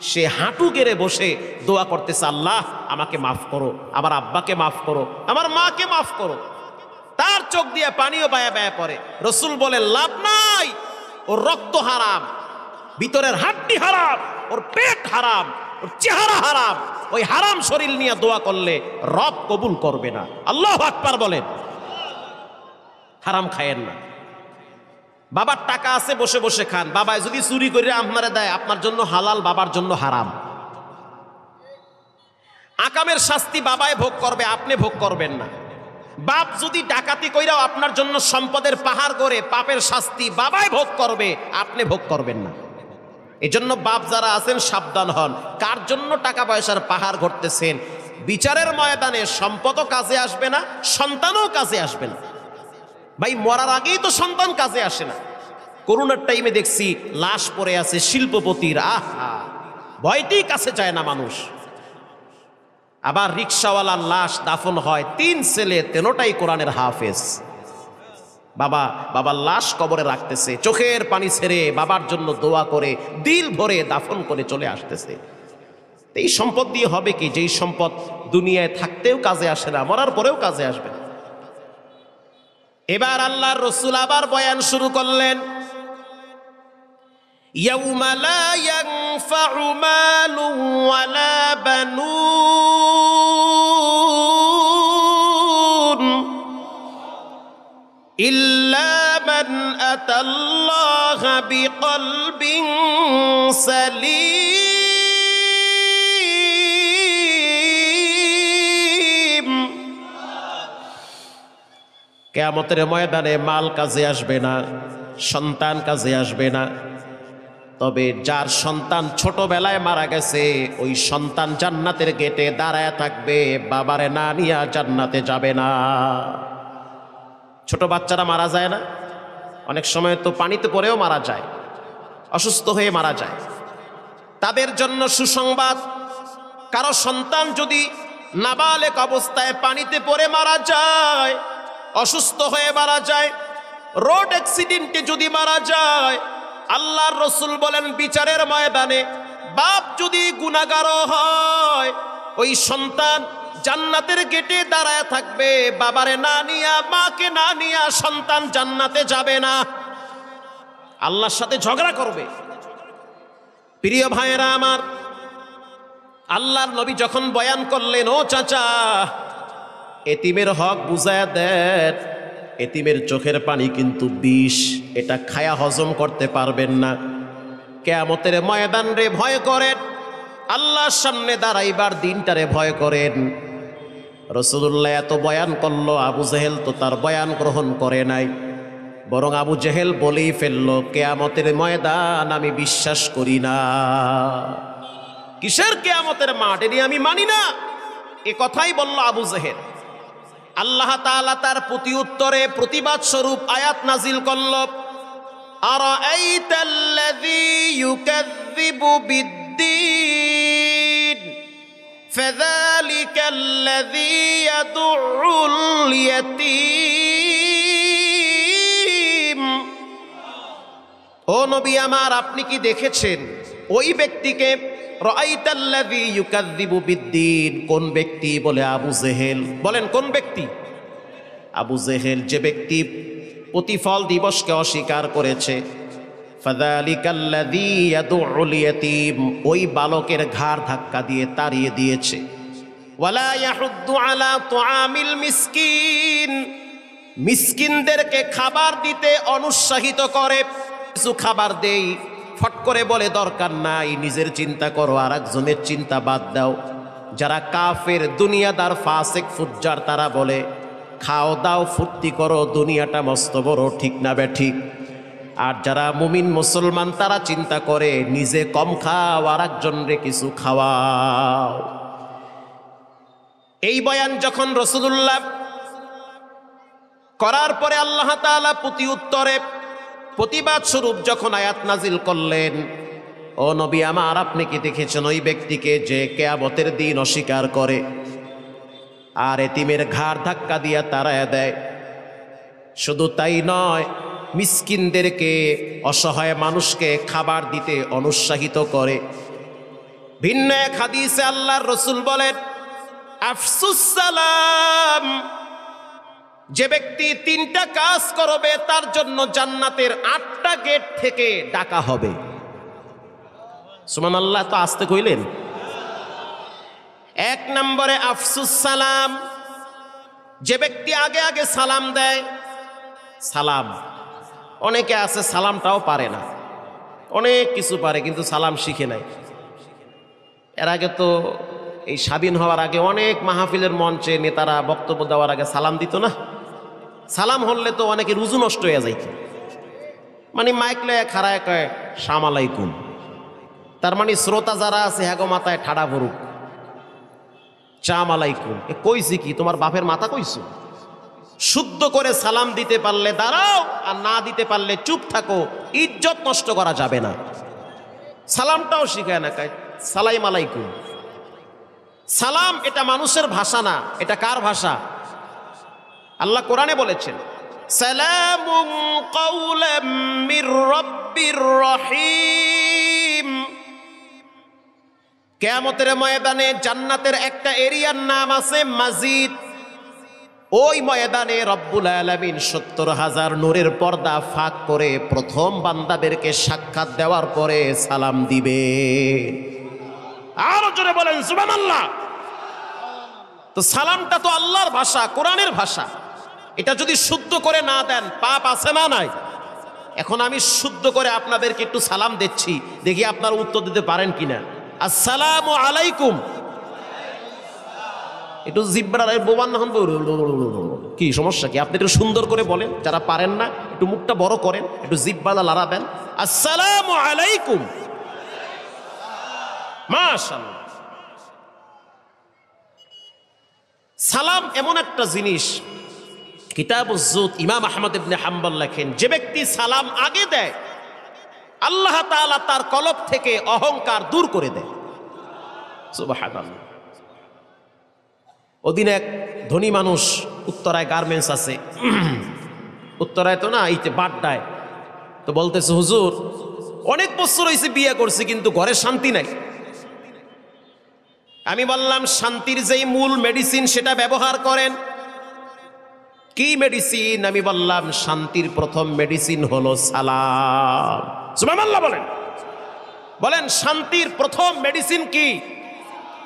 সে হাঁটু গেড়ে বসে দোয়া করতেছে, আল্লাহ আমাকে মাফ করো, আমার আব্বাকে মাফ করো, আমার মাকে মাফ করো। তার চোখ দিয়ে পানিও বায়া বায়া পড়ে। রসুল বলে, লাভ নাই, ওর রক্ত হারাম, ভিতরের হাড্ডি হারাম, ওর পেট হারাম, ওর চেহারা হারাম। ওই হারাম শরীর নিয়ে দোয়া করলে রব কবুল করবে না। আল্লাহু আকবার বলেন। হারাম খায়েন না। বাবার টাকা আছে, বসে বসে খান। বাবায় যদি চুরি করে আপনারে দেয়, আপনার জন্য হালাল, বাবার জন্য হারাম। আকামের শাস্তি বাবায় ভোগ করবে, আপনি ভোগ করবেন না। বাপ যদি ডাকাতি কইরাও আপনার জন্য সম্পদের পাহাড় গড়ে, পাপের শাস্তি বাবায় ভোগ করবে, আপনি ভোগ করবেন না। এজন্য বাপ যারা আছেন সাবধান হন। কার জন্য টাকা পয়সার পাহাড় গড়তেছেন? বিচারের ময়দানে সম্পদও কাজে আসবে না, সন্তানও কাজে আসবে না। ভাই, মরার আগেই তো সন্তান কাজে আসে না। করোনার টাইমে দেখছি লাশ পড়ে আছে শিল্পপতির, আহা, ভয়তেই কাছে যায় না মানুষ। আবার রিক্সাওয়ালার লাশ দাফন হয়, 3 ছেলে, 3টাই কোরআনের হাফেজ। বাবার লাশ কবরে রাখতেছে, চোখের পানি ছেড়ে বাবার জন্য দোয়া করে দিল ভরে দাফন করে চলে আসতেছে। এই সম্পদ দিয়ে হবে কি? যেই সম্পদ দুনিয়ায় থাকতেও কাজে আসে না, মরার পরেও কাজে আসবে না। এবার আল্লাহর রসুল আবার বয়ান শুরু করলেন, ইয়াউমা লা ইয়ানফাউ মালু ওয়ালা বানুন ইল্লা মান আতাল্লাহা বিকলবিন সালিম। কিয়ামতের ময়দানে মাল কাজে আসবে না, সন্তান কাজে আসবে না, তবে যার সন্তান ছোটবেলায় মারা গেছে ওই সন্তান জান্নাতের গেটে দাঁড়ায় থাকবে, বাবারে না নিয়া জান্নাতে যাবে না। ছোট বাচ্চারা মারা যায় না, অনেক সময় তো পানিতে পড়েও মারা যায়, অসুস্থ হয়ে মারা যায়। তাদের জন্য সুসংবাদ, কারো সন্তান যদি নাবালেক অবস্থায় পানিতে পড়ে মারা যায়, অসুস্থ হয়ে মারা যায়, রোড অ্যাক্সিডেন্টে যদি মারা যায়, আল্লাহর রসুল বলেন বিচারের ময়দানে বাপ যদি গুনাহগারও হয় ওই সন্তান জান্নাতের গেটে দাঁড়ায় থাকবে, বাবারে না নিয়া মাকে না নিয়া সন্তান জান্নাতে যাবে না, আল্লাহর সাথে ঝগড়া করবে। প্রিয় ভাইয়েরা আমার, আল্লাহর নবী যখন বয়ান করলেন, ও চাচা এতিমের হক বুঝায়া দেন, এতিমের চোখের পানি কিন্তু বিষ, এটা খায়া হজম করতে পারবেন না। কিয়ামতের ময়দান রে ভয় করেন, আল্লাহর সামনে দাঁড়াইবার দিনটারে ভয় করেন। রাসূলুল্লাহ এত বয়ান করলো, আবু জেহেল তো তার বয়ান গ্রহণ করে নাই, বরং আবু জেহেল বলেই ফেললো কিয়ামতের ময়দান আমি বিশ্বাস করি না। কিসের কিয়ামতের মাঠ, এটি আমি মানি না, এ কথাই বলল আবু জেহেল। আল্লাহ তাআলা তার প্রতি উত্তরে প্রতিবাদ স্বরূপ আয়াত নাজিল করল, আরাআইতাল্লাযী ইউকাযযিবু বিদ্দীন ফাযালিকাল্লাযী ইয়াদুউল ইয়াতীম। ও নবী আমার, আপনি কি দেখেছেন ওই ব্যক্তিকে? রাআইতাল্লাযী ইউকাযযিবু বিদ্দীন, কোন ব্যক্তি? বলে আবু জেহেল। বলেন কোন ব্যক্তি? আবু জেহেল, যে ব্যক্তি প্রতিফল দিবসকে অস্বীকার করেছে। ফাযালিকাল্লাযী ইয়াদুউল ইয়াতীম, ওই বালকের ঘাড় ধাক্কা দিয়ে তাড়িয়ে দিয়েছে। ওয়ালা ইয়াহুদ্দু আলা তুআমিল মিসকিন, মিসকিনদেরকে খাবার দিতে অনুৎসাহিত করে। কিছু খাবার দেই, ফট করে বলে দরকার নাই, নিজের চিন্তা করো, আর একজনের চিন্তা বাদ দাও। যারা কাফের, দুনিয়াদার, ফাসিক, ফুজ্জার, তারা বলে খাও দাও ফুর্তি করো, দুনিয়াটা মস্ত বড়, ঠিক না বেঠিক? আর যারা মুমিন মুসলমান তারা চিন্তা করে নিজে কম খাও আর একজনরে কিছু খাওয়াও। এই বয়ান যখন রাসূলুল্লাহ করার পরে আল্লাহ তাআলা প্রতি উত্তরে প্রতিবাদ স্বরূপ যখন আয়াত নাজিল করলেন, ও নবী আমার, আপনি কি দেখেছেন ওই ব্যক্তিকে যে কিয়ামতের দিন অস্বীকার করে আর এতিমের ঘাড় ধাক্কা দিয়া তাড়ায়া দেয়? শুধু তাই নয়, মিসকিনদেরকে, অসহায় মানুষকে খাবার দিতে অনুৎসাহিত করে। ভিন্ন এক হাদিসে আল্লাহর রাসূল বলেন, আফসুস সালাম, যে ব্যক্তি 3টা কাজ করবে তার জন্য জান্নাতের 8টা গেট থেকে ডাকা হবে। সুবহানাল্লাহ, তো আসতে কইলেন। 1 নম্বরে আফসুস সালাম, যে ব্যক্তি আগে আগে সালাম দেয়। সালাম, অনেকে আছে সালামটাও পারে না, অনেক কিছু পারে কিন্তু সালাম শিখে নাই। এর আগে তো এই স্বাধীন হওয়ার আগে অনেক মাহফিলের মঞ্চে নেতারা বক্তব্য দেওয়ার আগে সালাম দিত না? সালাম হলে তো অনেকে রুজু নষ্ট হয়ে যাইত, মানে মাইক লয়ে খাড়ায় কয় সালাম আলাইকুম, তার মানে শ্রোতা যারা আছে হ্যাগো মাথায় ঠাডা ভরুক, চাম আলাইকুম। এ কইছি কি, তোমার বাপের মাথা কইছো? শুদ্ধ করে সালাম দিতে পারলে দাঁড়াও, আর না দিতে পারলে চুপ থাকো, ইজ্জত নষ্ট করা যাবে না। সালামটাও শিখায় না, কয় সালাম আলাইকুম। সালাম এটা মানুষের ভাষা না, এটা কার ভাষা? আল্লাহ কোরআনে বলেছেন, সালামুন কাওলাম মির রাব্বির রহিম। কিয়ামতের ময়দানে জান্নাতের একটা এরিয়ার নাম আছে মসজিদ। ওই ময়দানে রব্বুল আলামিন ৭০,০০০ নূরের পর্দা ফাঁক করে প্রথম বান্দাদেরকে সাক্ষাৎ দেওয়ার পরে সালাম দিবে। আরো জোরে বলেন সুবহানাল্লাহ। তো সালামটা তো আল্লাহর ভাষা, কোরআনের ভাষা। এটা যদি শুদ্ধ করে না দেন পাপ আছে না নাই? এখন আমি শুদ্ধ করে আপনাদেরকে একটু সালাম দিচ্ছি, দেখি আপনারা উত্তর দিতে পারেন কিনা। আসসালামু আলাইকুম। একটু জিব্বার বোবান না হন, কি সমস্যা কি? আপনি একটু সুন্দর করে বলেন, যারা পারেন না একটু মুখটা বড় করেন, একটু জিব্বালা লড়াবেন। আসসালামু আলাইকুম। মাশাআল্লাহ। সালাম এমন একটা জিনিস, কিতাবুজ যুহদ ইমাম আহমদ ইবনে হাম্বল লেখেন, যে ব্যক্তি সালাম আগে দেয় আল্লাহ তাআলা তার কলব থেকে অহংকার দূর করে দেয়। সুবহানাল্লাহ। ওদিন এক ধনী মানুষ, উত্তরায় গার্মেন্টস আছে, উত্তরায় তো না, এইতে বাড্ডায়, তো বলতেছে হুজুর অনেক বছর হয়েছে বিয়ে করছি কিন্তু ঘরে শান্তি নাই। আমি বললাম শান্তির যেই মূল মেডিসিন সেটা ব্যবহার করেন। কি মেডিসিন? আমি বললাম শান্তির প্রথম মেডিসিন হলো সালাম। সুবহানাল্লাহ বলেন। বলেন শান্তির প্রথম মেডিসিন কি?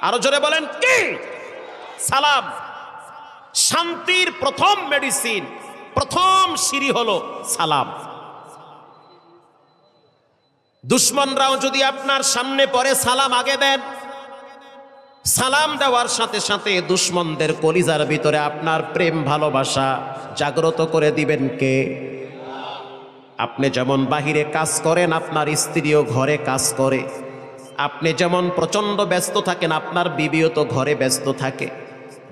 আরো জোরে বলেন কি? সালাম। শান্তির প্রথম মেডিসিন, প্রথম সিঁড়ি হলো সালাম। দুশমনরাও যদি আপনার সামনে পড়ে সালাম আগে দেন, সালাম দেওয়ার সাথে সাথে দুশমনদের কলিজার ভিতরে আপনার প্রেম ভালোবাসা জাগ্রত করে দিবেন কে? আপনি যেমন বাহিরে কাজ করেন, আপনার স্ত্রীও ঘরে কাজ করে। আপনি যেমন প্রচন্ড ব্যস্ত থাকেন, আপনার বিবিও তো ঘরে ব্যস্ত থাকে।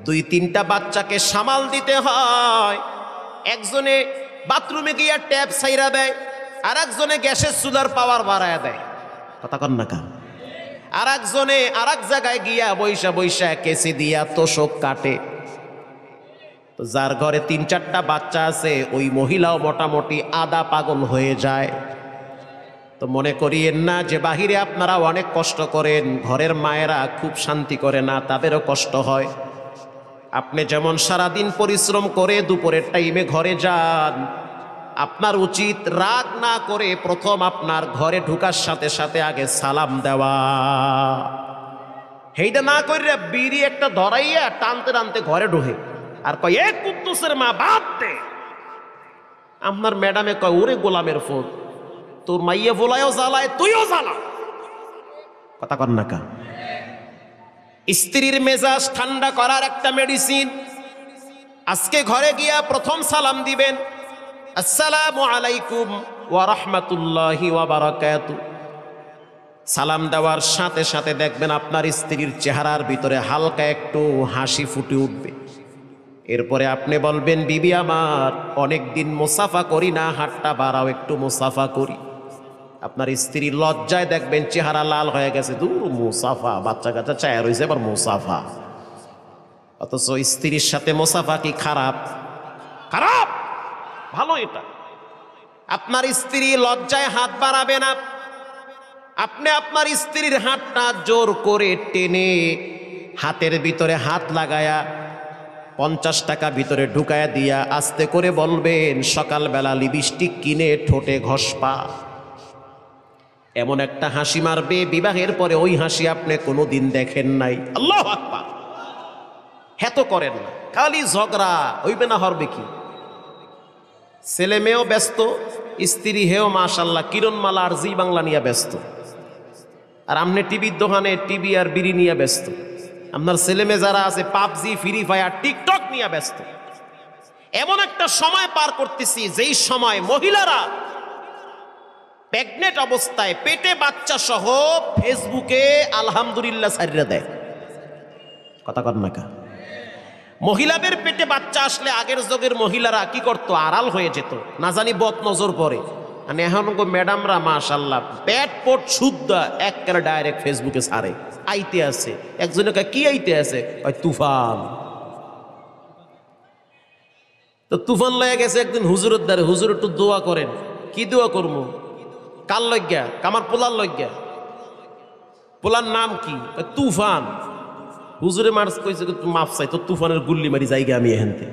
২-৩টা বাচ্চাকে সামাল দিতে হয়। একজনে বাথরুমে গিয়ে ট্যাপ ছাইরা দেয়, আর একজনে গ্যাসের চুলার পাওয়ার বাড়ায় দেয়। কথা কন না কান? আর একজনে আর এক জায়গায় গিয়া বৈশা বৈশা কেসি দিয়া তোষক কাটে। তো যার ঘরে ৩-৪টা বাচ্চা আছে, ওই মহিলাও মোটামুটি আধা পাগল হয়ে যায়। তো মনে করিয়েন না যে বাহিরে আপনারা অনেক কষ্ট করেন, ঘরের মায়েরা খুব শান্তি করে না, তাদেরও কষ্ট হয়। আপনি যেমন সারাদিন পরিশ্রম করে দুপুরের টাইমে ঘরে যান, আপনার উচিত রাগ না করে প্রথম আপনার ঘরে ঢুকার সাথে সাথে আগে সালাম দেওয়া। সেইটা না করে বিড়ি একটা ধরাইয়া টানতে টানতে ঘরে ঢুকে আর কয় এ কুদ্দুসের মা বাদ দে। আপনার ম্যাডামে কয় ওরে গোলামের ফোন, তোর মাইয়া বলায়ও জ্বালায় তুইও জ্বালা। কথা কন না কা? স্ত্রীর মেজাজ ঠান্ডা করার একটা মেডিসিন, আজকে ঘরে গিয়া প্রথম সালাম দিবেন, আসসালামু আলাইকুম ওয়া রাহমাতুল্লাহি ওয়া বারাকাতুহু। সালাম দেওয়ার সাথে সাথে দেখবেন আপনার স্ত্রীর চেহারার ভিতরে হালকা একটু হাসি ফুটে উঠবে। এরপরে আপনি বলবেন, বিবি আমার অনেক দিন মুসাফা করি না, হাতটা বাড়াও, একটু মুসাফা করি। আপনার স্ত্রী লজ্জায় দেখবেন চেহারা লাল হয়ে গেছে, দূর মুসাফা, বাচ্চা কাচ্চা চায় রয়েছে আবার মুসাফা। অথচ স্ত্রীর সাথে মুসাফা কি খারাপ? খারাপ? ভালো এটা। আপনার স্ত্রী লজ্জায় হাত বাড়াবে না, আপনি আপনার স্ত্রীর হাতটা জোর করে টেনে হাতের ভিতরে হাত লাগায়া 50 টাকা ভিতরে ঢুকায়া দিয়া আস্তে করে বলবেন, সকালবেলা লিপস্টিক কিনে ঠোঁটে ঘষপা। এমন একটা হাসি মারবে, বিবাহের পরে ওই হাসি আপনি কোনোদিন দেখেন নাই। আল্লাহু আকবার। হেত করেন না, খালি ঝগড়া হইবে না, হরবে কি? ছেলে মেয়েও ব্যস্ত, স্ত্রী হেও মাশাল্লাহ কিরণমালা আর জি বাংলা নিয়ে ব্যস্ত, আর আপনি টিভির দোকানে টিভি আর বিড়ি নিয়ে ব্যস্ত। আপনার ছেলে মেয়ে যারা আছে পাবজি, ফ্রি ফায়ার, টিকটক নিয়ে ব্যস্ত। এমন একটা সময় পার করতেছি যেই সময় মহিলারা প্রেগনেন্ট অবস্থায় পেটে বাচ্চা সহ ফেসবুকে আলহামদুলিল্লাহ ছাড়িয়ে দেয়। কথা কন না কা? মহিলাদের পেটে বাচ্চা আসলে আগের যুগের মহিলারা কি করতো? আড়াল হয়ে যেত, না জানি বদ নজর পড়ে। মানে এখন ম্যাডামরা মাশাল্লাহ পেট পোট শুদ্ধ একেবারে ডাইরেক্ট ফেসবুকে ছাড়ে। আইতে আছে একজনে কয় কি আইতে আছে? ওই তুফান। তো তুফান লয়ে গেছে একদিন হুজুরের দ্বারে, হুজুর একটু দোয়া করেন। কি দোয়া করবো? কার লজ্ঞা? কামার পোলার লজ্ঞা। পোলার নাম কি? তুফান। হুজুরে মার্চ কইছে মাফ চাই, তো তুফানের গুল্লি মারি জায়গা আমি এখানতে।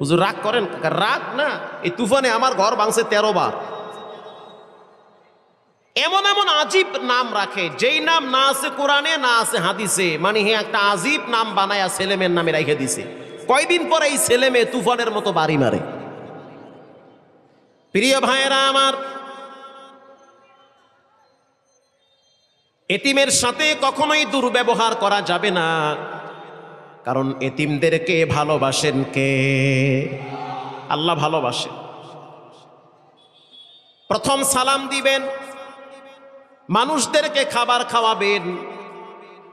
হুজুর রাগ করেন? রাগ না, এই তুফানে আমার ঘর ভাঙছে 13 বার। এমন এমন আজীব নাম রাখে, যেই নাম না আছে কোরআনে না আছে হাদিসে, মানে হে একটা আজীব নাম বানায়া ছেলেমেয়ের নামে রেখে দিছে। কয়দিন পরে এই ছেলে মেয়ে তুফানের মতো বাড়ি মারে। প্রিয় ভাইয়েরা আমার, এতিমের সাথে কখনোই দুর্ব্যবহার করা যাবে না, কারণ এতিমদেরকে ভালোবাসেন কে? আল্লাহ ভালোবাসেন। প্রথম সালাম দিবেন, মানুষদেরকে খাবার খাওয়াবেন,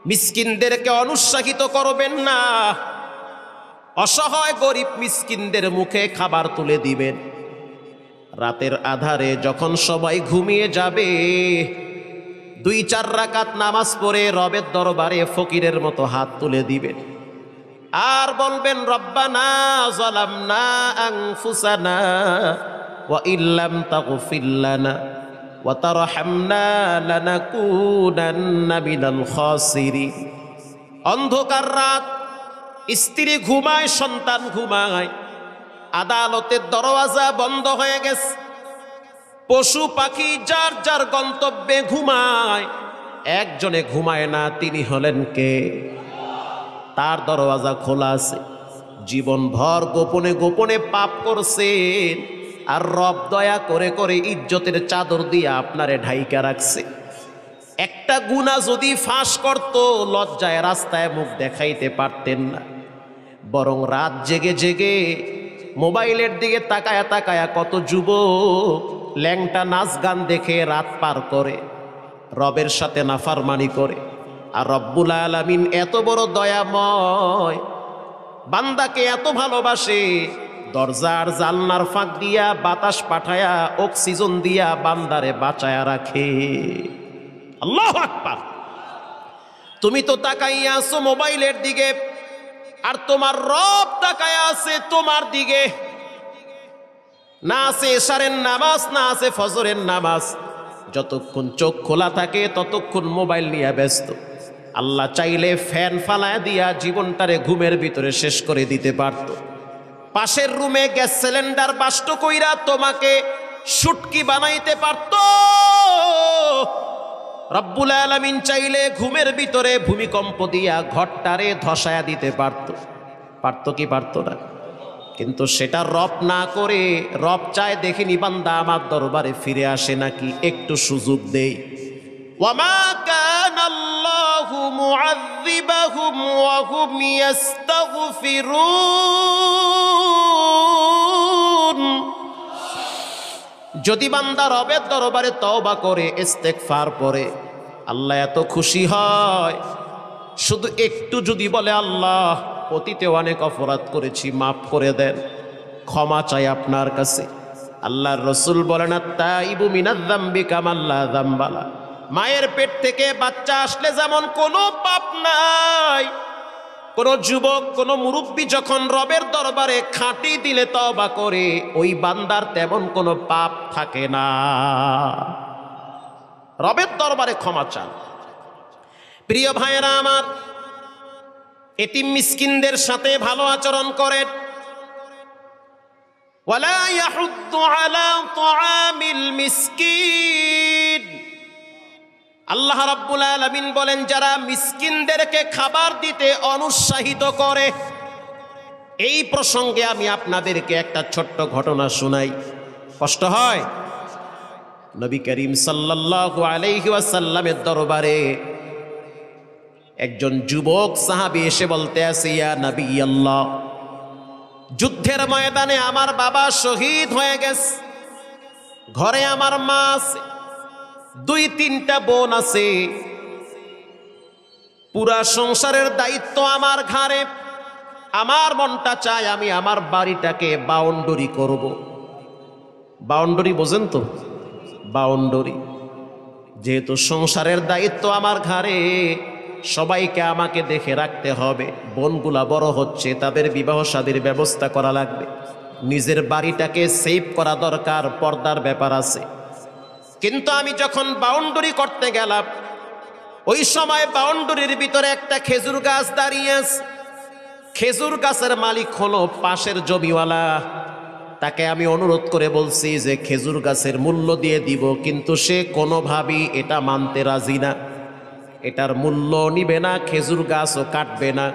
মিসকিনদেরকে অনুৎসাহিত করবেন না, অসহায় গরিব মিসকিনদের মুখে খাবার তুলে দিবেন। রাতের আধারে যখন সবাই ঘুমিয়ে যাবে, 2-4 রাকাত নামাজ পড়ে রবের দরবারে ফকিরের মতো হাত তুলে দিবেন আর বলবেন, রব্বানা যালামনা আনফুসানা ওয়া ইল্লাম তাগফির লানা ওয়া তারহামনা লানাকুনান্না মিনাল খাসিরিন। অন্ধকার রাত, স্ত্রী ঘুমায়, সন্তান ঘুমায়, আদালতের দরওয়াজা বন্ধ হয়ে গেছে, পশু পাখি যার যার গন্তব্যে ঘুমায়, একজনে ঘুমায় না, তিনি হলেন কে? তার দরওয়াজা খোলা আছে। জীবনভর গোপনে গোপনে পাপ করছেন, আর রব দয়া করে করে ইজ্জতের চাদর দিয়ে আপনারে ঢাইকা রাখছে। একটা গুনাহ যদি ফাঁস করত, লজ্জায় রাস্তায় মুখ দেখাইতে পারতেন না, বরং রাত জেগে জেগে মোবাইলের দিকে তাকায়া তাকায়া কত যুবক ল্যাংটা নাচ গান দেখে রাত পার করে, রবের সাথে নাফরমানি করে। আর রব্বুল আলামিন এত বড় দয়াময়, বান্দাকে এত ভালোবাসে, দরজার জানলার ফাঁক দিয়া বাতাস পাঠায়া অক্সিজেন দিয়া বান্দারে বাঁচায়া রাখে। আল্লাহু আকবার। তুমি তো তাকাইয়া আছো মোবাইলের দিকে, আর তোমার রব তাকায়া আছে তোমার দিকে। না আছে এশারের নামাজ, না আছে ফজরের নামাজ, যতক্ষণ চোখ খোলা থাকে ততক্ষণ মোবাইল নিয়ে ব্যস্ত। আল্লাহ চাইলে ফ্যান ফালায় দিয়া জীবনটারে ঘুমের ভিতরে শেষ করে দিতে পারত। পাশের রুমে গ্যাস সিলিন্ডার বাষ্ট কইরা তোমাকে শুটকি বানাইতে পারত। রব্বুল আলামিন চাইলে ঘুমের ভিতরে ভূমিকম্প দিয়া ঘরটারে ধসায়া দিতে পারত। পারত কি পারত না? কিন্তু সেটা রব না করে, রব চায় দেখিনি বান্দা আমার দরবারে ফিরে আসে নাকি, একটু সুযোগ দেই। ওয়ামা কানাল্লাহু মুআযযিবাহুম ওয়া হুম ইস্তাগফিরুন। যদি বান্দা রবের দরবারে তওবা করে, ইস্তেগফার পড়ে, আল্লাহ এত খুশি হয়। শুধু একটু যদি বলে, আল্লাহ অতীতে অনেক অপরাধ করেছি, মাফ করে দেন, ক্ষমা চাই আপনার কাছে। আল্লাহর রাসূল বলেন, আত-তাইবু মিনায যামবি কামান লা যামবা লা। মায়ের পেট থেকে বাচ্চা আসলে যেমন কোনো পাপ নাই, কোন যুবক কোন মুরব্বী যখন রবের দরবারে খাঁটি দিলে তওবা করে, ওই বান্দার তেমন কোনো পাপ থাকে না। রবের দরবারে ক্ষমা চান। প্রিয় ভাইয়েরা আমার, এতিম মিসকিনদের সাথে ভালো আচরণ করেন। ওয়ালা ইয়াহুদ্দু আলা তুআমিল মিসকিন। আল্লাহ রাব্বুল আলামিন বলেন, যারা মিসকিনদেরকে খাবার দিতে অনুৎসাহিত করে। এই প্রসঙ্গে আমি আপনাদেরকে একটা ছোট্ট ঘটনা শোনাই, কষ্ট হয়। নবী করিম সাল্লাল্লাহু আলাইহি ওয়াসাল্লামের দরবারে একজন যুবক সাহাবী এসে বলতে আছে, ইয়া নবী আল্লাহ, যুদ্ধের ময়দানে আমার বাবা শহীদ হয়ে গেছে, ঘরে আমার মা আছে, 2-3টা বোন আছে, পুরা সংসারের দায়িত্ব আমার ঘাড়ে। আমার মনটা চায় আমি আমার বাড়িটাকে বাউন্ডারি করব। বাউন্ডারি বোঝেন তো? বাউন্ডারি, যেহেতু সংসারের দায়িত্ব আমার ঘাড়ে, সবাইকে আমাকে দেখে রাখতে হবে। বোনগুলা বড় হচ্ছে, তাদের বিবাহ শাদীর ব্যবস্থা করা লাগবে, নিজের বাড়িটাকে সেভ করা দরকার, পর্দার ব্যাপার আছে। কিন্তু আমি যখন বাউন্ডারি করতে গেলাম, ওই সময় বাউন্ডারির ভিতরে একটা খেজুর গাছ দাঁড়িয়ে আছে। খেজুর গাছের মালিক হলো পাশের জমিওয়ালা। তাকে আমি অনুরোধ করে বলছি যে খেজুর গাছের মূল্য দিয়ে দিব, কিন্তু সে কোনোভাবেই এটা মানতে রাজি না। এটার মূল্য নিবে না, খেজুর গাছও কাটবে না।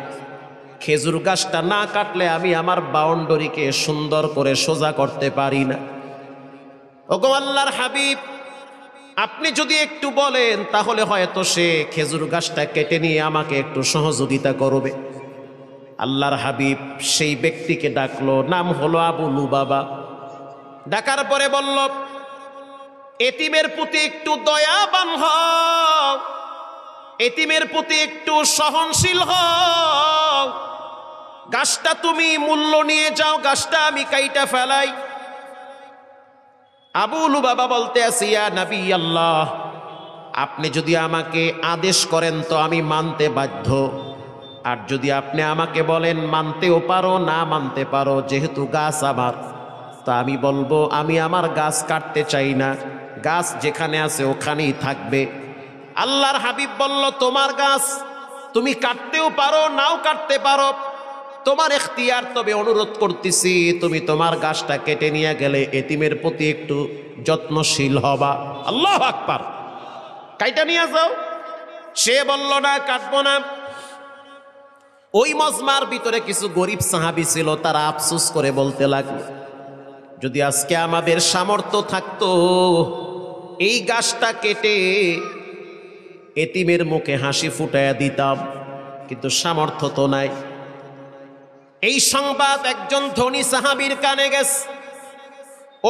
খেজুর গাছটা না কাটলে আমি আমার বাউন্ডারিকে সুন্দর করে সোজা করতে পারি না। ওগো আল্লাহর হাবিব, আপনি যদি একটু বলেন তাহলে হয়তো সে খেজুর গাছটা কেটে নিয়ে আমাকে একটু সহযোগিতা করবে। আল্লাহর হাবিব সেই ব্যক্তিকে ডাকলো, নাম হলো আবু লুবাবা। ডাকার পরে বলল, এতিমের প্রতি একটু দয়াবান হও, এতিমের প্রতি একটু সহনশীল হও। গাছটা তুমি মূল্য নিয়ে যাও, গাছটা আমি কাইটা ফেলাই। আবু লুবাবা বলতে আছি, ইয়া নবী আল্লাহ, আপনি যদি আমাকে আদেশ করেন তো আমি মানতে বাধ্য, আর যদি আপনি আমাকে বলেন মানতেও পারো না মানতে পারো, যেহেতু গাছ আমার, তো আমি বলবো আমি আমার গাছ কাটতে চাই না, গাছ যেখানে আছে ওখানেই থাকবে। আল্লাহর হাবিব বলল, তোমার গাছ তুমি কাটতেও পারো নাও কাটতে পারো, তোমার এখতিয়ার, তবে অনুরোধ করতেছি তুমি তোমার গাছটা কেটে নিয়ে গেলে এতিমের প্রতি একটু যত্নশীল হবা। আল্লাহু আকবার। কাইটা নিয়ে যাও। সে বলল না, কাটবো না। ওই মজমার ভিতরে কিছু গরিব সাহাবী ছিল, তারা আফসোস করে বলতে লাগলো, যদি আজকে আমাদের সামর্থ্য থাকতো এই গাছটা কেটে এতিমের মুখে হাসি ফুটাইয়া দিতাম, কিন্তু সামর্থ্য তো নাই। এই সংবাদ একজন ধনী সাহাবীর কানে গেছে।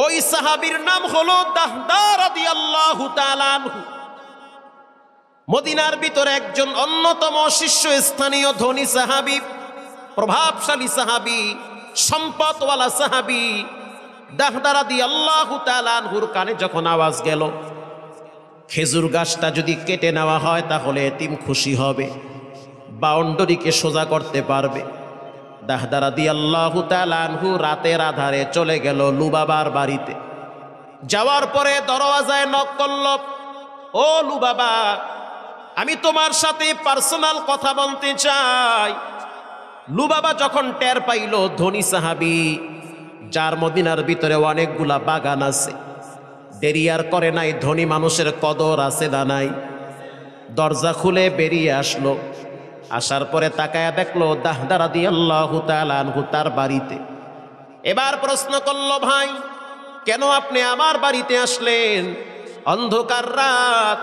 ওই সাহাবীর নাম হলো দাহদা রাদিয়াল্লাহু তাআলা আনহু। মদিনার ভিতরে একজন অন্যতম শীর্ষস্থানীয় ধনী সাহাবী, প্রভাবশালী সাহাবী, সম্পদওয়ালা সাহাবী। দাহদা রাদিয়াল্লাহু তাআলা আনহুর কানে যখন আওয়াজ গেল খেজুর গাছটা যদি কেটে নেওয়া হয় তাহলে এতিম খুশি হবে, বাউন্ডারিকে সোজা করতে পারবে, দাহদা রাদিয়াল্লাহু তাআলা আনহু রাতের আধারে চলে গেল লুবাবার বাড়িতে। যাওয়ার পরে দরওয়াজায় নক করল, ও লুবাবা, আমি তোমার সাথে পার্সোনাল কথা বলতে চাই। লুবাবা যখন টের পাইল ধনী সাহাবী, যার মদিনার ভিতরে অনেকগুলা বাগান আছে, দেরি আর করে নাই, ধনী মানুষের কদর আছে না নাই। দরজা খুলে বেরিয়ে আসলো। আসার পরে তাকায়া দেখলো দাহদা রাদিয়াল্লাহু তাআলা আনহু তার বাড়িতে। এবার প্রশ্ন করলো, ভাই কেন আপনি আমার বাড়িতে আসলেন? অন্ধকার রাত,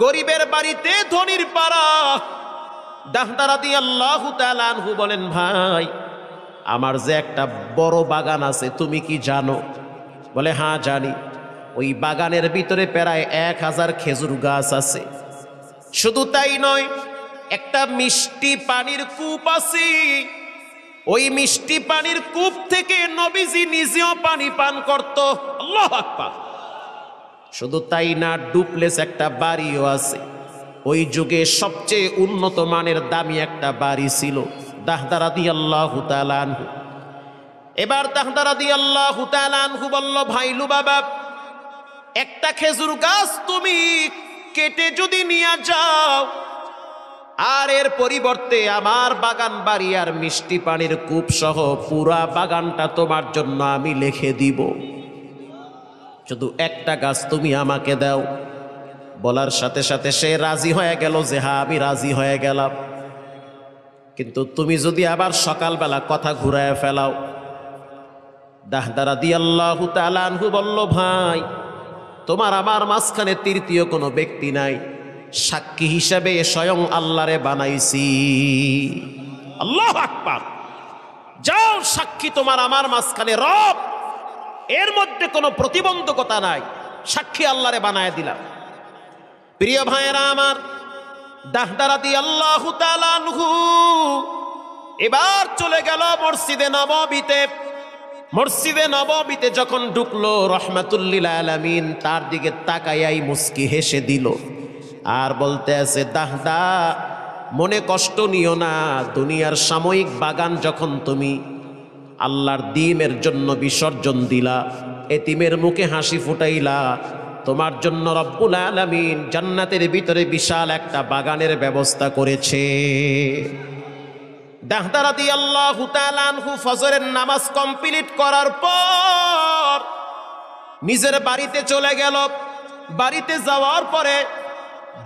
গরিবের বাড়িতে ধনীর পাড়া। দাহদা রাদিয়াল্লাহু তাআলা আনহু বলেন, ভাই আমার যে একটা বড় বাগান আছে তুমি কি জানো? বলে, হ্যাঁ জানি। ওই বাগানের ভিতরে প্রায় 1000 খেজুর গাছ আছে। শুধু তাই নয়, একটা মিষ্টি পানির কূপ আছে। ওই মিষ্টি পানির কূপ থেকে নবীজি নিজেও পানি পান করত। আল্লাহু আকবার। শুধু তাই না, ডুপ্লেস একটা বাড়িও আছে। ওই যুগে সবচেয়ে উন্নত মানের দামি একটা বাড়ি ছিল। দাহদা রাদিয়াল্লাহু তাআলা আনহু। এবার দাহদা রাদিয়াল্লাহু তাআলা আনহু বলল, ভাই লুবাবা, একটা খেজুর গাছ তুমি কেটে যদি নিয়ে যাও, আর এর পরিবর্তে আমার বাগান বাড়ি আর মিষ্টি পানির কূপ সহ পুরা বাগানটা তোমার জন্য আমি লিখে দিব, শুধু একটা গাছ তুমি আমাকে দাও। বলার সাথে সাথে সে রাজি হয়ে গেল যে হ্যাঁ আমি রাজি হয়ে গেলাম, কিন্তু তুমি যদি আবার সকালবেলা কথা ঘুরায় ফেলাও। দাহদা রাদিয়াল্লাহু তাআলা আনহু বলল, ভাই তোমার আমার মাঝখানে তৃতীয় কোনো ব্যক্তি নাই, সাক্ষী হিসাবে স্বয়ং আল্লাহরে বানাইছি। আল্লাহু আকবার। যাও সাক্ষী তোমার আমার মাঝখানে রব, এর মধ্যে কোনো প্রতিবন্ধকতা নাই, সাক্ষী আল্লাহরে বানায় দিলাম। প্রিয় ভাইয়েরা আমার, দাহদা রাদিয়াল্লাহু তাআলা আনহু এবার চলে গেল মসজিদে নববীতে। মসজিদে নববীতে যখন ঢুকলো, রাহমাতুল লিল আলামিন তার দিকে তাকায়াই মুস্কি হেসে দিল আর বলতে আছে, দাহদা মনে কষ্ট নিও না, দুনিয়ার সাময়িক বাগান যখন তুমি আল্লাহর দ্বীনের জন্য বিসর্জন দিলা, এতিমের মুখে হাসি ফুটাইলা, তোমার জন্য রব্বুল আলামিন জান্নাতের ভিতরে বিশাল একটা বাগানের ব্যবস্থা করেছে। দাহদা রাদিয়াল্লাহু তাআলা আনহু ফজরের নামাজ কমপ্লিট করার পর নিজের বাড়িতে চলে গেল। বাড়িতে যাওয়ার পরে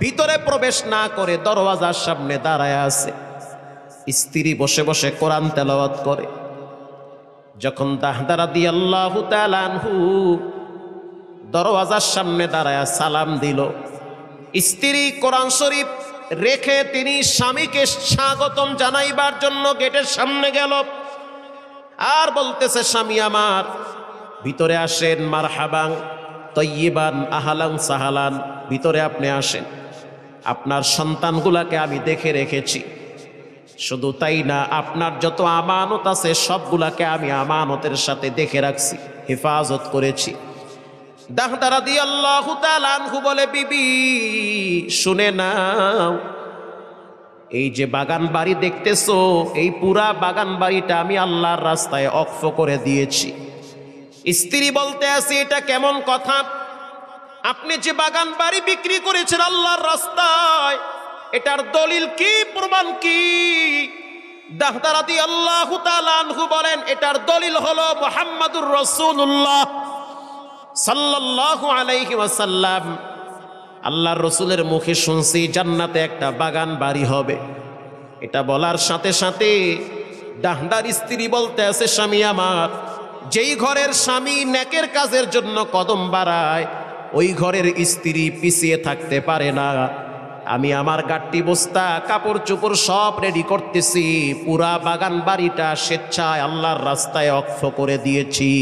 ভিতরে প্রবেশ না করে দরওয়াজার সামনে দাঁড়ায় আছে। স্ত্রী বসে বসে কোরআন তেলাওয়াত করে। যখন দাহদা রাদিয়াল্লাহু তাআলা আনহু দরওয়াজার সামনে দাঁড়ায় সালাম দিল, স্ত্রী কোরআন শরীফ রেখে তিনি স্বামীকে স্বাগতম জানাইবার জন্য গেটের সামনে গেল। আর বলতেছে, স্বামী আমার ভিতরে আসেন, মারহাবান তয়্যিবান আহলান সাহালান, ভিতরে আপনি আসেন। আপনার সন্তানগুলাকে আমি দেখে রেখেছি, শুধু তাই না আপনার যত আমানত আছে সবগুলাকে আমি আমানতের সাথে দেখে রাখছি, হেফাজত করেছি। দাহদা রাদিয়াল্লাহু তাআলা আনহু বলে, বিবি শুনে নাও, এই যে বাগান বাড়ি দেখতেছো, এই পুরা বাগান বাড়িটা আমি আল্লাহর রাস্তায় ওয়াকফ করে দিয়েছি। স্ত্রী বলতে আছে, এটা কেমন কথা? আপনি যে বাগান বাড়ি বিক্রি করেছেন আল্লাহর রাস্তায়, এটার দলিল কি, প্রমাণ কি? দাহদা রাদিয়াল্লাহু তাআলা আনহু বলেন, এটার দলিল হলো মুহাম্মাদুর রাসূলুল্লাহ সাল্লাল্লাহু আলাইহি ওয়াসাল্লাম, আল্লাহর রসুলের মুখে শুনছি জান্নাতে একটা বাগান বাড়ি হবে। এটা বলার সাথে সাথে দাহদার স্ত্রী বলতে আছে, স্বামী আমার, যেই ঘরের স্বামী নেকের কাজের জন্য কদম বাড়ায় ওই ঘরের স্ত্রী পিছিয়ে থাকতে পারে না। আমি আমার গাট্টি বস্তা কাপড় চোপড় সব রেডি করতেছি, পুরা বাগান বাড়িটা স্বেচ্ছায় আল্লাহর রাস্তায় ওয়াকফ করে দিয়েছি।